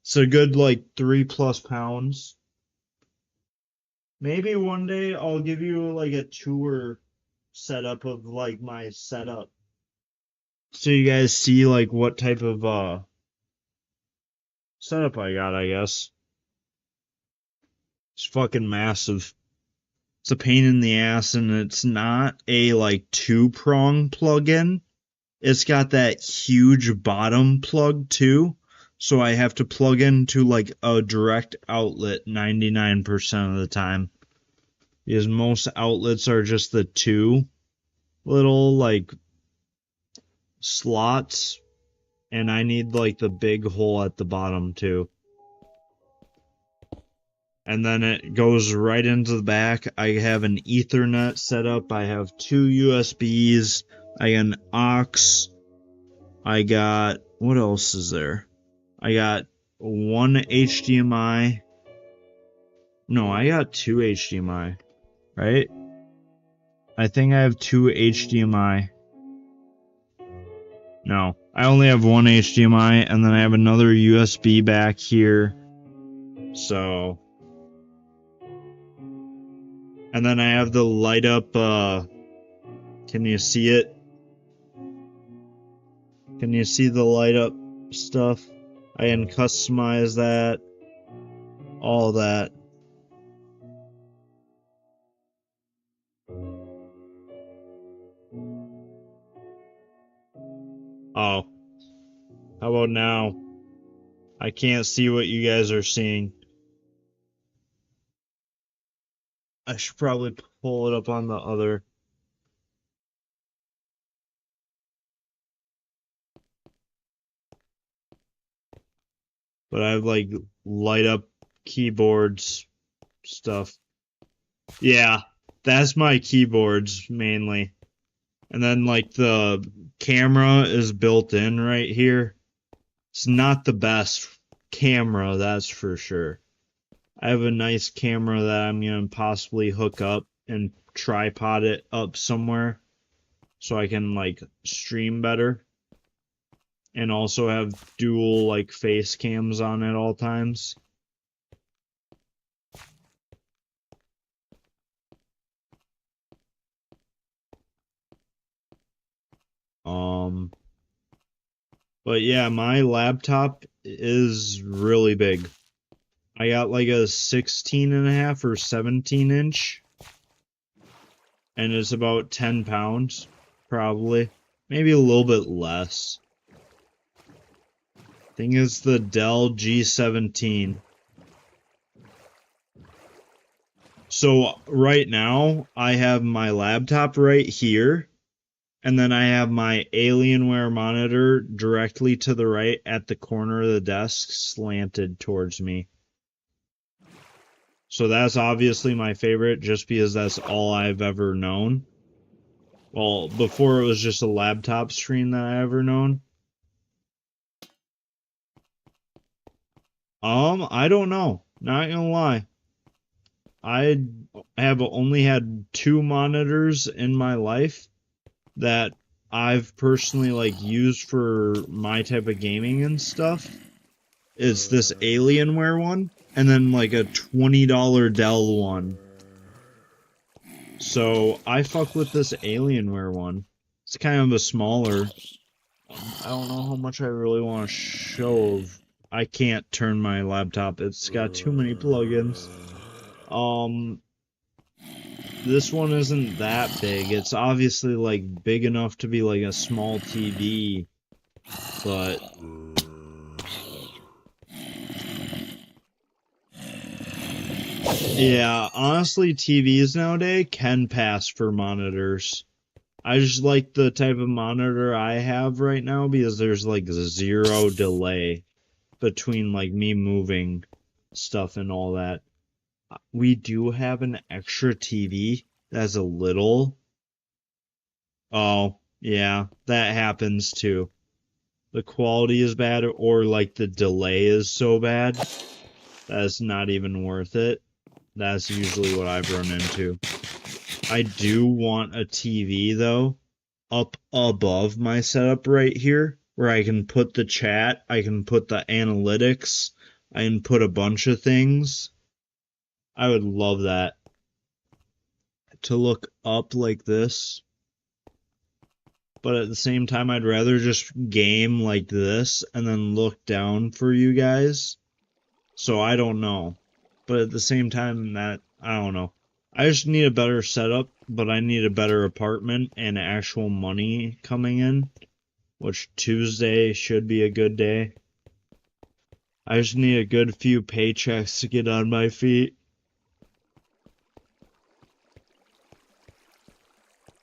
it's a good like 3+ pounds. Maybe one day I'll give you like a tour setup of like my setup, so you guys see like what type of setup I got, I guess. It's fucking massive. It's a pain in the ass, and it's not a like 2-prong plug-in. It's got that huge bottom plug too. So I have to plug into like a direct outlet 99% of the time. Because most outlets are just the 2 little like slots, and I need like the big hole at the bottom too. And then it goes right into the back. I have an Ethernet set up. I have 2 USBs. I got an aux. I got, what else is there? I got 1 HDMI. No, I got 2 HDMI, right? I think I have 2 HDMI. No, I only have 1 HDMI, and then I have another USB back here. So, and then I have the light up, can you see it? Can you see the light up stuff? I can customize that, all that. Oh, how about now? I can't see what you guys are seeing. I should probably pull it up on the other. But I have like light up keyboards stuff. Yeah, that's my keyboards mainly. And then like the camera is built in right here. It's not the best camera, that's for sure. I have a nice camera that I'm gonna possibly hook up and tripod it up somewhere so I can like stream better. And also have dual like face cams on at all times. But yeah, my laptop is really big. I got like a 16.5 or 17-inch, and it's about 10 pounds, probably. Maybe a little bit less. I think it's the Dell G17. So right now, I have my laptop right here, and then I have my Alienware monitor directly to the right at the corner of the desk, slanted towards me. So that's obviously my favorite, just because that's all I've ever known. Well, before it was just a laptop screen that I ever known. I don't know. Not gonna lie. I have only had 2 monitors in my life that I've personally like used for my type of gaming and stuff. It's this Alienware one, and then like a $20 Dell one. So I fuck with this Alienware one. It's kind of a smaller. I don't know how much I really want to show. I can't turn my laptop. It's got too many plugins. This one isn't that big. It's obviously like big enough to be like a small TV, but yeah, honestly, TVs nowadays can pass for monitors. I just like the type of monitor I have right now because there's like 0 delay between like me moving stuff and all that. We do have an extra TV that's a little. Oh, yeah, that happens too. The quality is bad or like the delay is so bad that's not even worth it. That's usually what I've run into. I do want a TV though up above my setup right here where I can put the chat, I can put the analytics, I can put a bunch of things. I would love that to look up like this. But at the same time, I'd rather just game like this and then look down for you guys. So I don't know. But at the same time, that, I don't know. I just need a better setup, but I need a better apartment and actual money coming in, which Tuesday should be a good day. I just need a good few paychecks to get on my feet.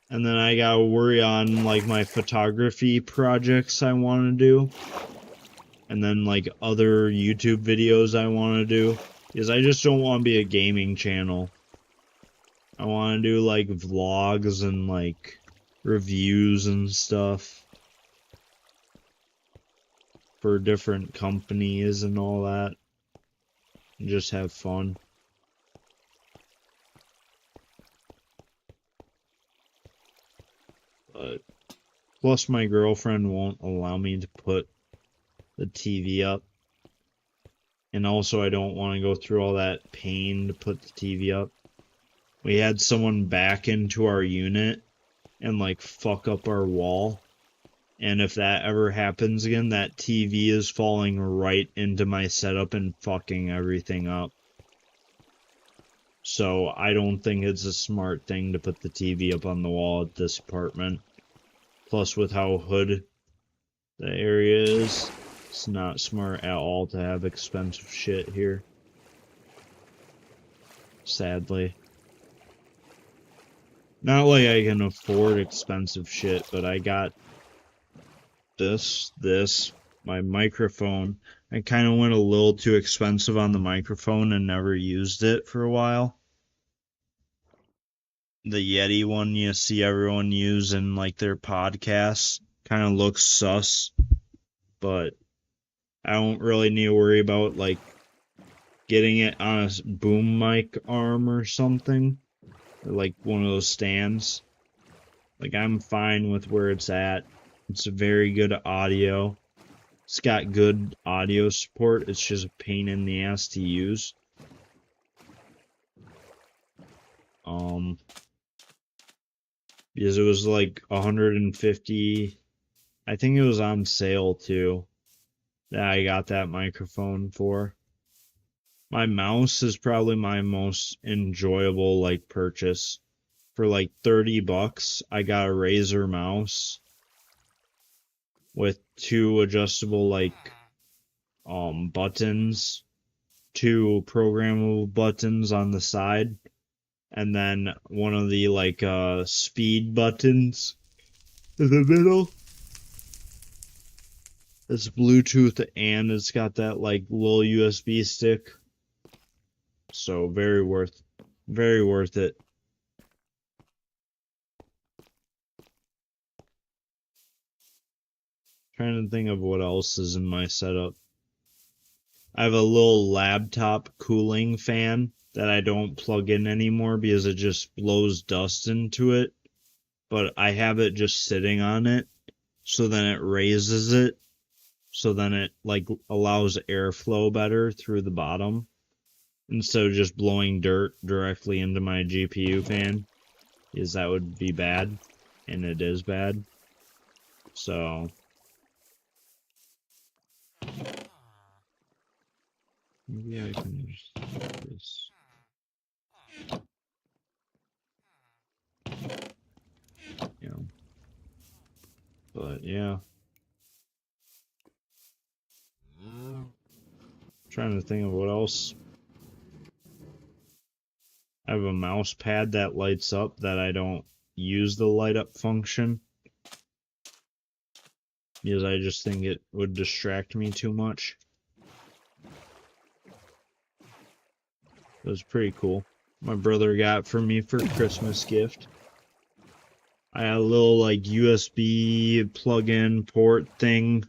And then I gotta worry on like my photography projects I want to do. And then like other YouTube videos I want to do. Because I just don't want to be a gaming channel. I want to do like vlogs and like reviews and stuff for different companies and all that. And just have fun. But plus my girlfriend won't allow me to put the TV up. And also I don't want to go through all that pain to put the TV up. We had someone back into our unit and like fuck up our wall. And if that ever happens again, that TV is falling right into my setup and fucking everything up. So I don't think it's a smart thing to put the TV up on the wall at this apartment. Plus with how hood the area is, it's not smart at all to have expensive shit here. Sadly. Not like I can afford expensive shit, but I got this, my microphone. I kind of went a little too expensive on the microphone and never used it for a while. The Yeti one you see everyone use in like their podcasts kind of looks sus, but I don't really need to worry about like getting it on a boom mic arm or something, or like one of those stands. Like I'm fine with where it's at. It's a very good audio. It's got good audio support. It's just a pain in the ass to use. Because it was like 150. I think it was on sale too. That I got that microphone for. My mouse is probably my most enjoyable like purchase. For like $30, I got a Razer mouse with 2 adjustable like buttons, 2 programmable buttons on the side, and then one of the like speed buttons in the middle. It's Bluetooth and it's got that like little USB stick. So very worth it. Trying to think of what else is in my setup. I have a little laptop cooling fan that I don't plug in anymore because it just blows dust into it. But I have it just sitting on it, so then it raises it, so then it like allows airflow better through the bottom instead of just blowing dirt directly into my GPU fan, because that would be bad, and it is bad. So maybe I can just do this. You know. But yeah. Trying to think of what else. I have a mouse pad that lights up that I don't use the light up function because I just think it would distract me too much. It was pretty cool. My brother got for me for Christmas gift. I had a little like USB plug-in port thing,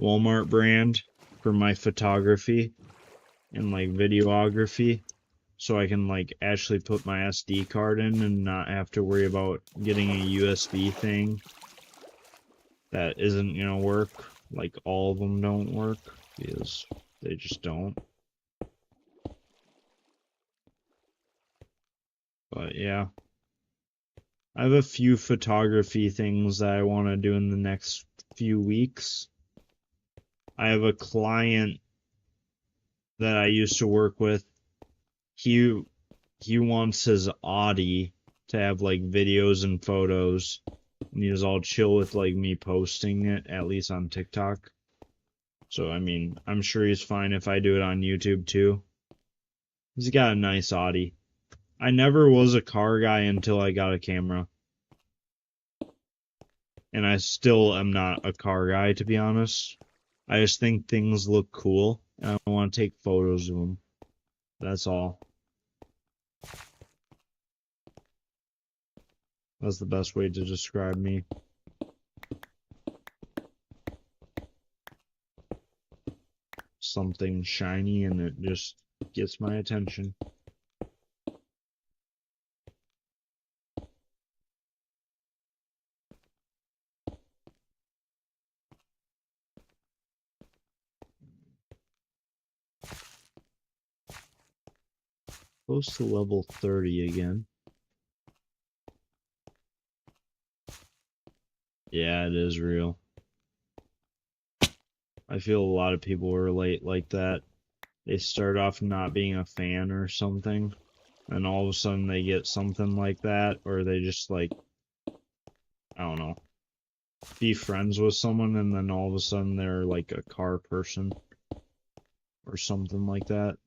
Walmart brand, for my photography and like videography, so I can like actually put my SD card in and not have to worry about getting a USB thing that isn't gonna work. Like all of them don't work because they just don't. But yeah, I have a few photography things that I want to do in the next few weeks. I have a client that I used to work with. He wants his Audi to have like videos and photos, and he was all chill with like me posting it, at least on TikTok. So I mean, I'm sure he's fine if I do it on YouTube too. He's got a nice Audi. I never was a car guy until I got a camera. And I still am not a car guy, to be honest. I just think things look cool, and I want to take photos of them. That's all. That's the best way to describe me. Something shiny, and it just gets my attention. Close to level 30 again. Yeah, it is real. I feel a lot of people relate like that. They start off not being a fan or something, and all of a sudden they get something like that, or they just like, I don't know, be friends with someone, and then all of a sudden they're like a car person or something like that.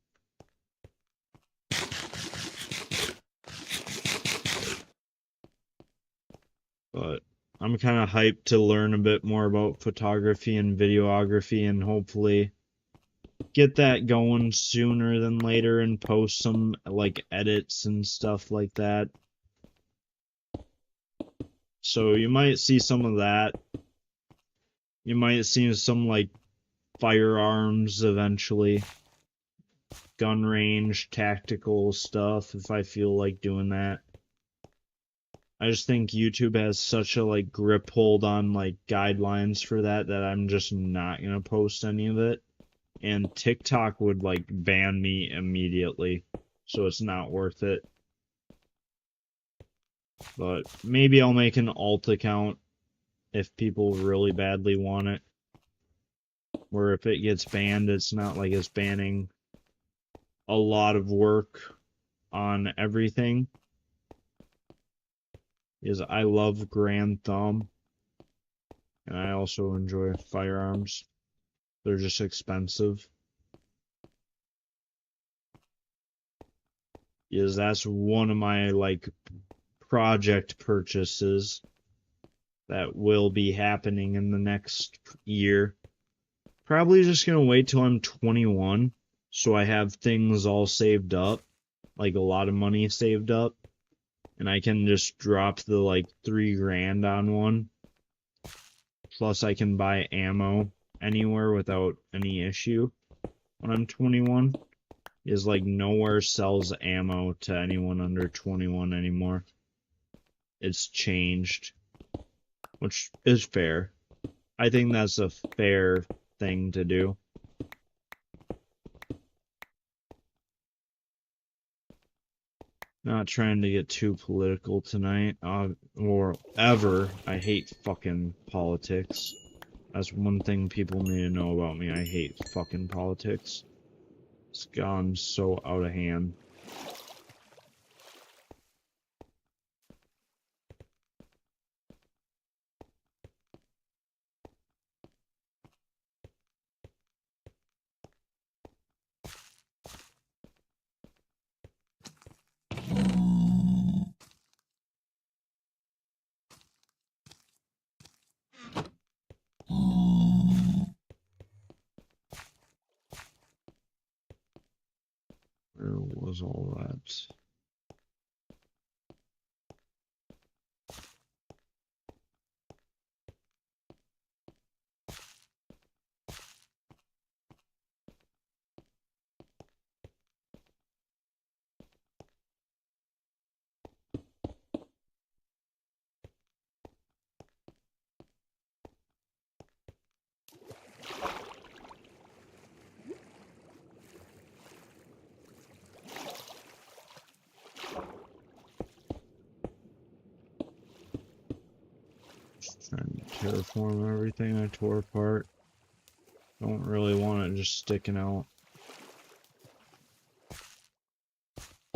But I'm kind of hyped to learn a bit more about photography and videography, and hopefully get that going sooner than later and post some like edits and stuff like that. So you might see some of that. You might see some like firearms eventually, gun range, tactical stuff if I feel like doing that. I just think YouTube has such a like grip hold on like guidelines for that I'm just not gonna post any of it. And TikTok would like ban me immediately, so it's not worth it. But maybe I'll make an alt account if people really badly want it. Where if it gets banned, it's not like it's banning a lot of work on everything. Because I love Grand Thumb, and I also enjoy firearms. They're just expensive. Because that's one of my like project purchases that will be happening in the next year. Probably just gonna wait till I'm 21, so I have things all saved up, like a lot of money saved up, and I can just drop the like 3 grand on one. Plus I can buy ammo anywhere without any issue when I'm 21. Is like nowhere sells ammo to anyone under 21 anymore. It's changed, which is fair. I think that's a fair thing to do. Not trying to get too political tonight, or ever. I hate fucking politics. That's one thing people need to know about me. I hate fucking politics. It's gone so out of hand. Where's all that? Trying to terraform everything I tore apart. Don't really want it just sticking out.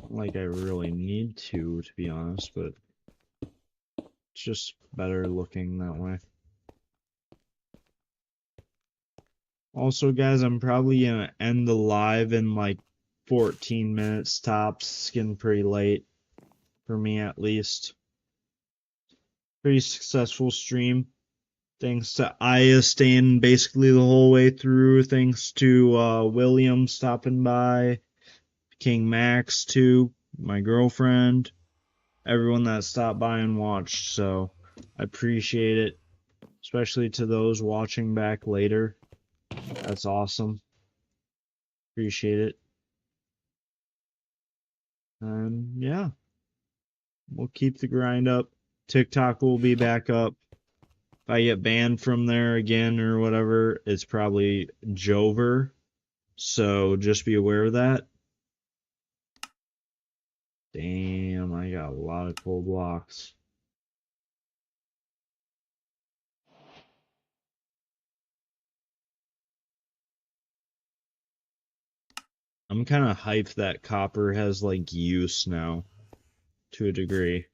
Like I really need to be honest, but it's just better looking that way. Also, guys, I'm probably gonna end the live in like 14 minutes tops. It's getting pretty late for me, at least. Pretty successful stream. Thanks to Aya staying basically the whole way through. Thanks to William stopping by. King Max too. My girlfriend. Everyone that stopped by and watched. So I appreciate it. Especially to those watching back later. That's awesome. Appreciate it. And yeah. We'll keep the grind up. TikTok will be back up. If I get banned from there again or whatever, it's probably Jover. So just be aware of that. Damn, I got a lot of coal blocks. I'm kind of hyped that copper has like use now, to a degree.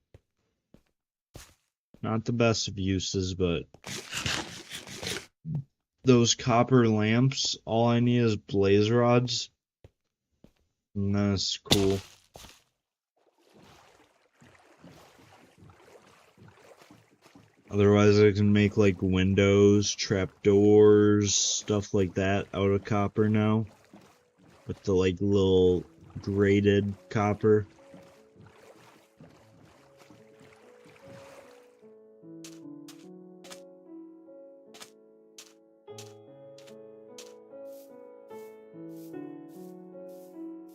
Not the best of uses, but those copper lamps, all I need is blaze rods. And that's cool. Otherwise, I can make like windows, trapdoors, stuff like that out of copper now. With the like little braided copper.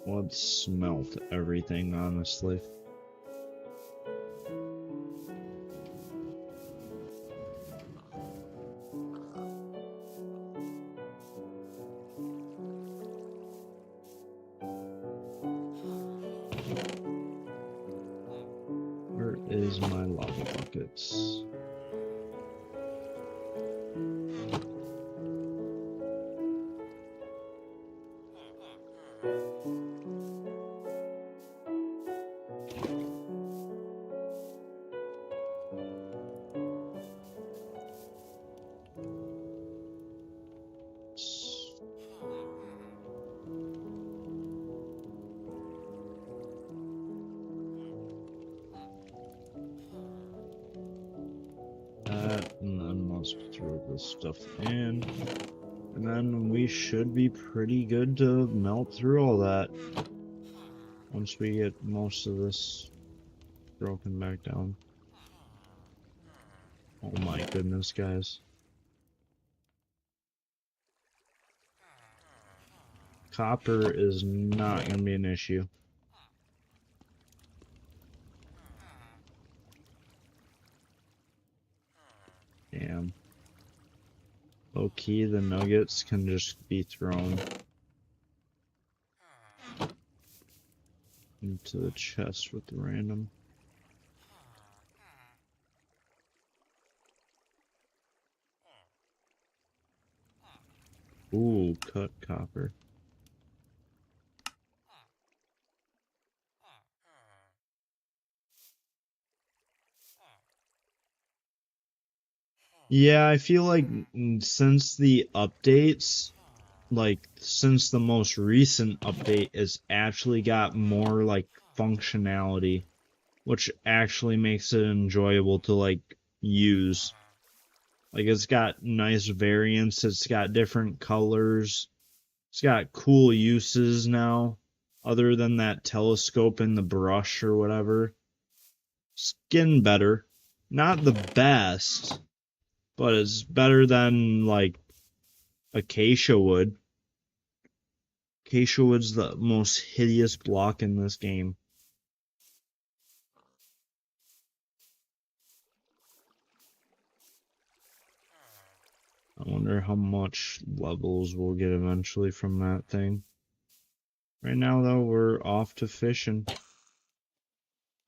Let's smelt everything, honestly. Where is my lava buckets? And then let's throw this stuff in. And then we should be pretty good to melt through all that. Once we get most of this broken back down. Oh my goodness, guys. Copper is not going to be an issue. Damn. Low key, the nuggets can just be thrown into the chest with the random. Ooh, cut copper. Yeah, I feel like since the updates, like since the most recent update, has actually got more like functionality, which actually makes it enjoyable to like use. Like it's got nice variants, it's got different colors, it's got cool uses now. other than that telescope in the brush or whatever. It's getting better. Not the best, but it's better than, like, acacia wood. Acacia wood's the most hideous block in this game. I wonder how much levels we'll get eventually from that thing. Right now, though, we're off to fishing.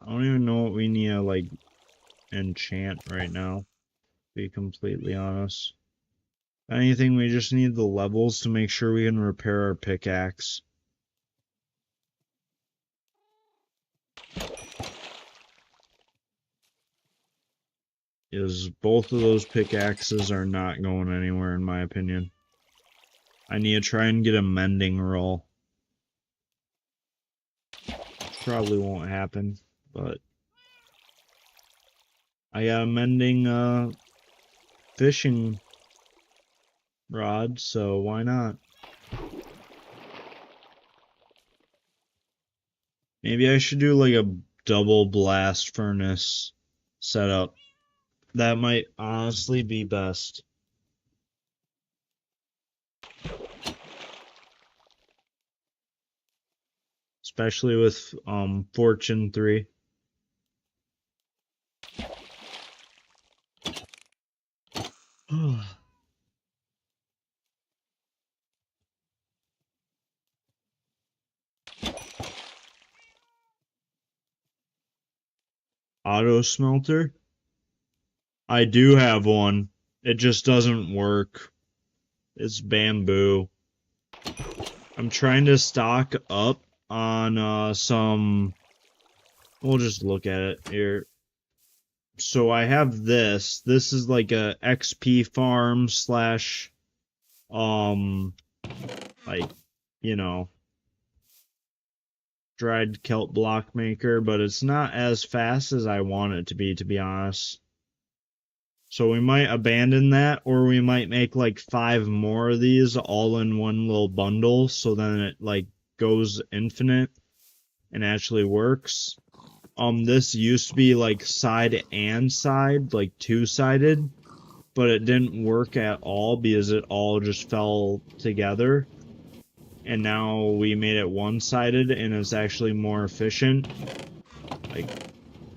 I don't even know what we need to, like, enchant right now, to be completely honest. If anything, we just need the levels to make sure we can repair our pickaxe. Is both of those pickaxes are not going anywhere, in my opinion. I need to try and get a mending roll. Probably won't happen, but I got a mending fishing rod, so why not? Maybe I should do like a double blast furnace setup. That might honestly be best. Especially with Fortune 3. Auto smelter? I do have one. It just doesn't work. It's bamboo. I'm trying to stock up on some... We'll just look at it here. So I have this. This is like a XP farm slash, like, you know, dried kelp block maker, but it's not as fast as I want it to be honest. So we might abandon that, or we might make like 5 more of these all in one little bundle, so then it like goes infinite and actually works. This used to be like side and side, like 2-sided, but it didn't work at all because it all just fell together. And now we made it 1-sided and it's actually more efficient. Like,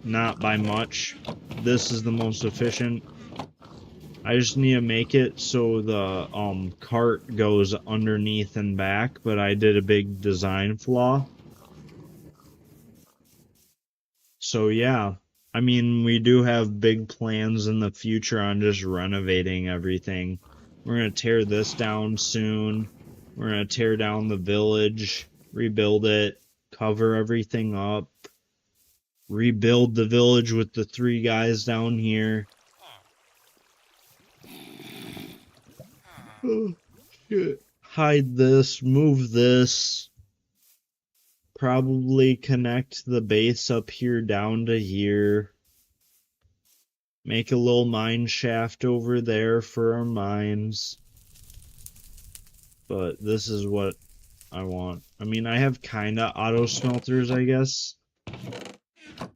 not by much. This is the most efficient. I just need to make it so the cart goes underneath and back, but I did a big design flaw. So yeah, I mean, we do have big plans in the future on just renovating everything. We're gonna tear this down soon. We're gonna tear down the village, rebuild it, cover everything up, rebuild the village with the 3 guys down here. Oh, shit. Hide this, move this. Probably connect the base up here down to here. Make a little mine shaft over there for our mines. But this is what I want. I mean, I have kinda auto smelters, I guess.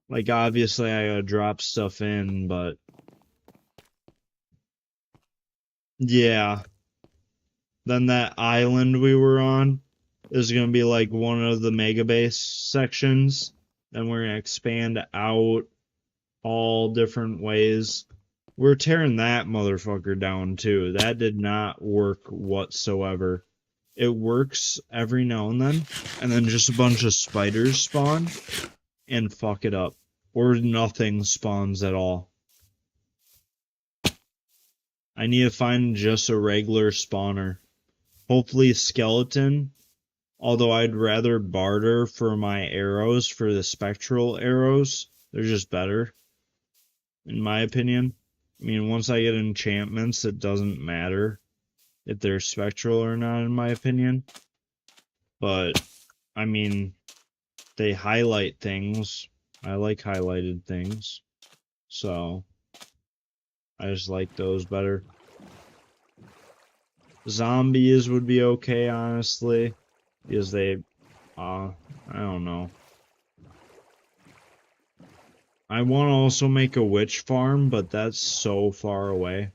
Like, obviously I gotta drop stuff in, but... yeah. Then that island we were on is gonna be like one of the mega base sections. Then we're gonna expand out all different ways. We're tearing that motherfucker down too. That did not work whatsoever. It works every now and then just a bunch of spiders spawn and fuck it up. Or nothing spawns at all. I need to find just a regular spawner. Hopefully skeleton. Although I'd rather barter for my arrows for the spectral arrows. They're just better, in my opinion. I mean, once I get enchantments, it doesn't matter if they're spectral or not, in my opinion. But, I mean, they highlight things. I like highlighted things. So, I just like those better. Zombies would be okay, honestly, because they I don't know. I want to also make a witch farm, but that's so far away.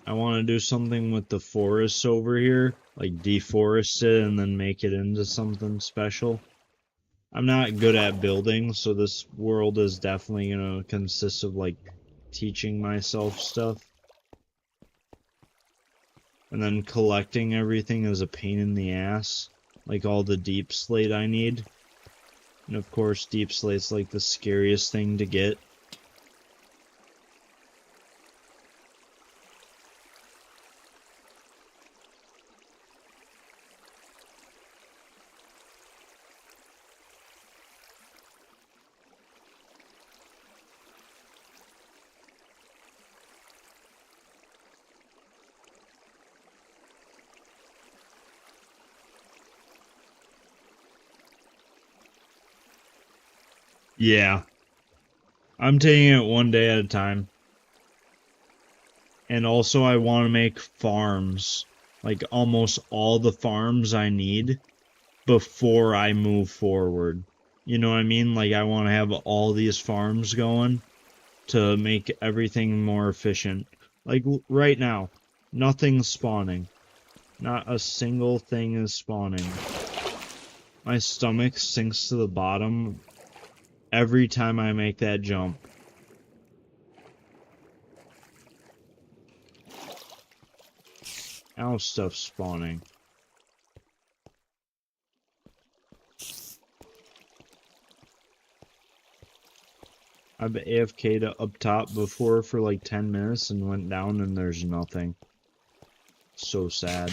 I want to do something with the forests over here, like deforest it and then make it into something special. I'm not good at building, so this world is definitely going to consist of like teaching myself stuff. And then collecting everything is a pain in the ass, like all the deep slate I need. And of course, deep slate's like the scariest thing to get. Yeah. I'm taking it one day at a time. And also I want to make farms. Like almost all the farms I need before I move forward. You know what I mean? Like I want to have all these farms going to make everything more efficient. Like right now, nothing's spawning. Not a single thing is spawning. My stomach sinks to the bottom every time I make that jump. Now stuff's spawning. I've AFK'd up top before for like 10 minutes and went down and there's nothing. So sad.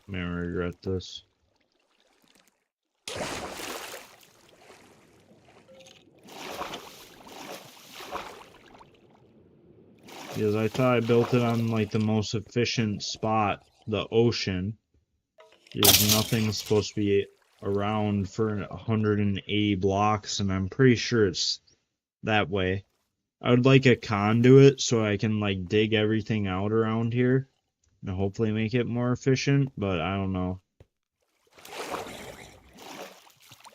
I'm gonna regret this. Because I thought I built it on like the most efficient spot, the ocean. Because nothing's supposed to be around for 180 blocks, and I'm pretty sure it's that way. I would like a conduit so I can like dig everything out around here and hopefully make it more efficient, but I don't know.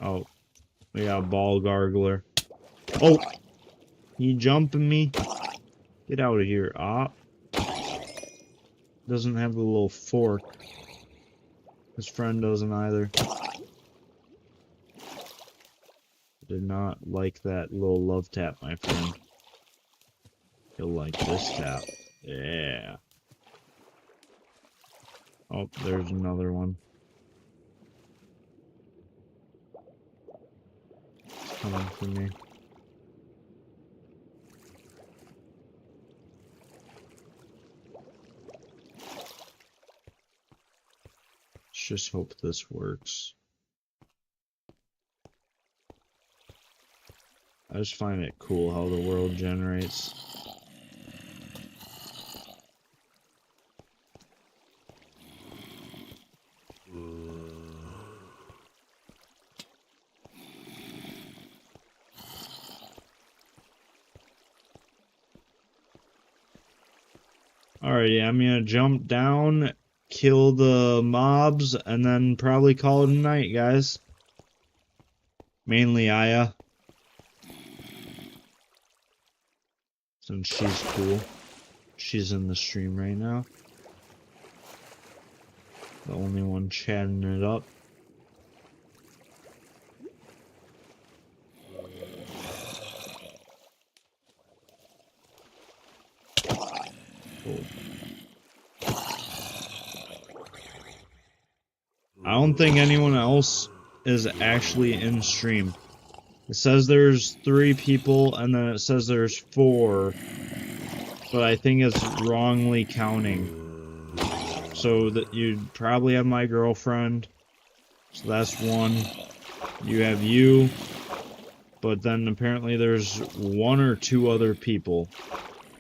Oh, we got a ball gargler. Oh, he jumping me. Get out of here, op. Doesn't have a little fork. His friend doesn't either. Did not like that little love tap, my friend. He'll like this tap. Yeah. Oh, there's another one. It's coming for me. Let's just hope this works. I just find it cool how the world generates. Alrighty, I'm gonna jump down, kill the mobs, and then probably call it a night, guys. Mainly Aya. Since she's cool. She's in the stream right now. The only one chatting it up. Cool. I don't think anyone else is actually in stream. It says there's 3 people and then it says there's 4, but I think it's wrongly counting. So that you'd probably have my girlfriend, so that's 1. You have you, but then apparently there's 1 or 2 other people.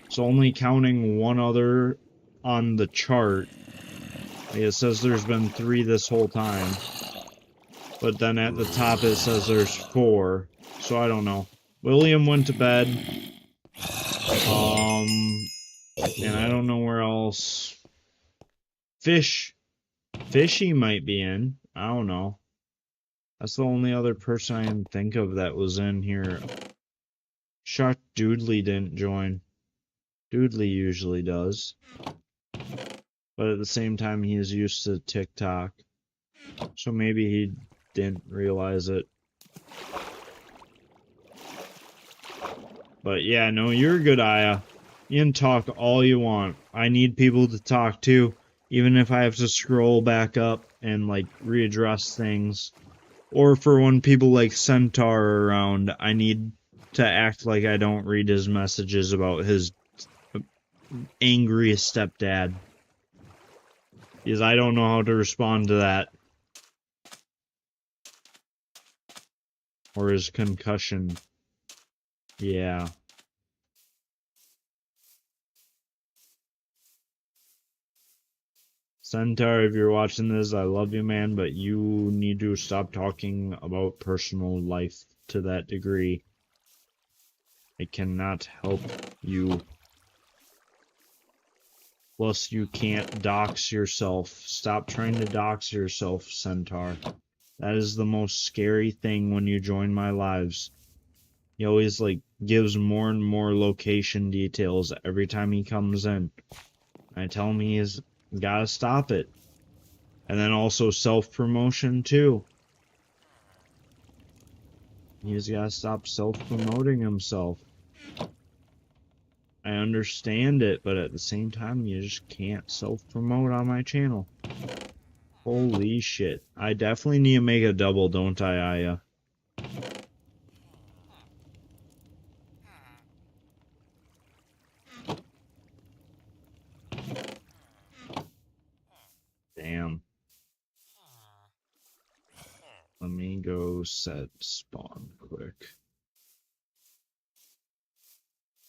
So only counting 1 other on the chart. It says there's been 3 this whole time. But then at the top it says there's 4. So I don't know. William went to bed. And I don't know where else. Fishy might be in. I don't know. That's the only other person I can think of that was in here. Shocked Doodly didn't join. Doodly usually does. But at the same time, he is used to TikTok. So maybe he didn't realize it. But yeah, no, you're a good Aya. You can talk all you want. I need people to talk to, even if I have to scroll back up and like readdress things. Or for when people like Centaur are around, I need to act like I don't read his messages about his angry stepdad. Because I don't know how to respond to that. Or his concussion. Yeah. Centaur, if you're watching this, I love you, man, but you need to stop talking about personal life to that degree. It cannot help you. Plus, you can't dox yourself. Stop trying to dox yourself, Centaur. That is the most scary thing when you join my lives. He always, like, gives more and more location details every time he comes in. I tell him he's gotta stop it. And then also self-promotion, too. He's gotta stop self-promoting himself. I understand it, but at the same time, you just can't self-promote on my channel. Holy shit. I definitely need to make a double, don't I, Aya? Damn. Let me go set spawn quick.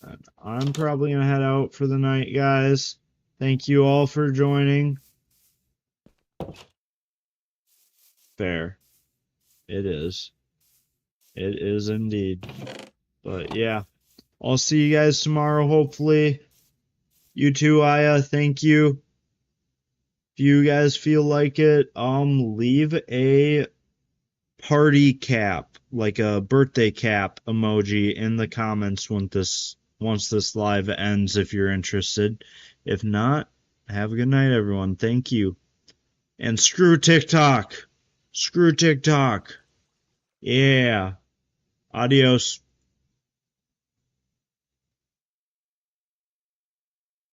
And I'm probably gonna head out for the night, guys. Thank you all for joining. Fair. It is. It is indeed. But yeah. I'll see you guys tomorrow, hopefully. You too, Aya. Thank you. If you guys feel like it, leave a party cap, like a birthday cap emoji in the comments once this live ends if you're interested. If not, have a good night, everyone. Thank you. And screw TikTok. Screw TikTok. Yeah. Adios.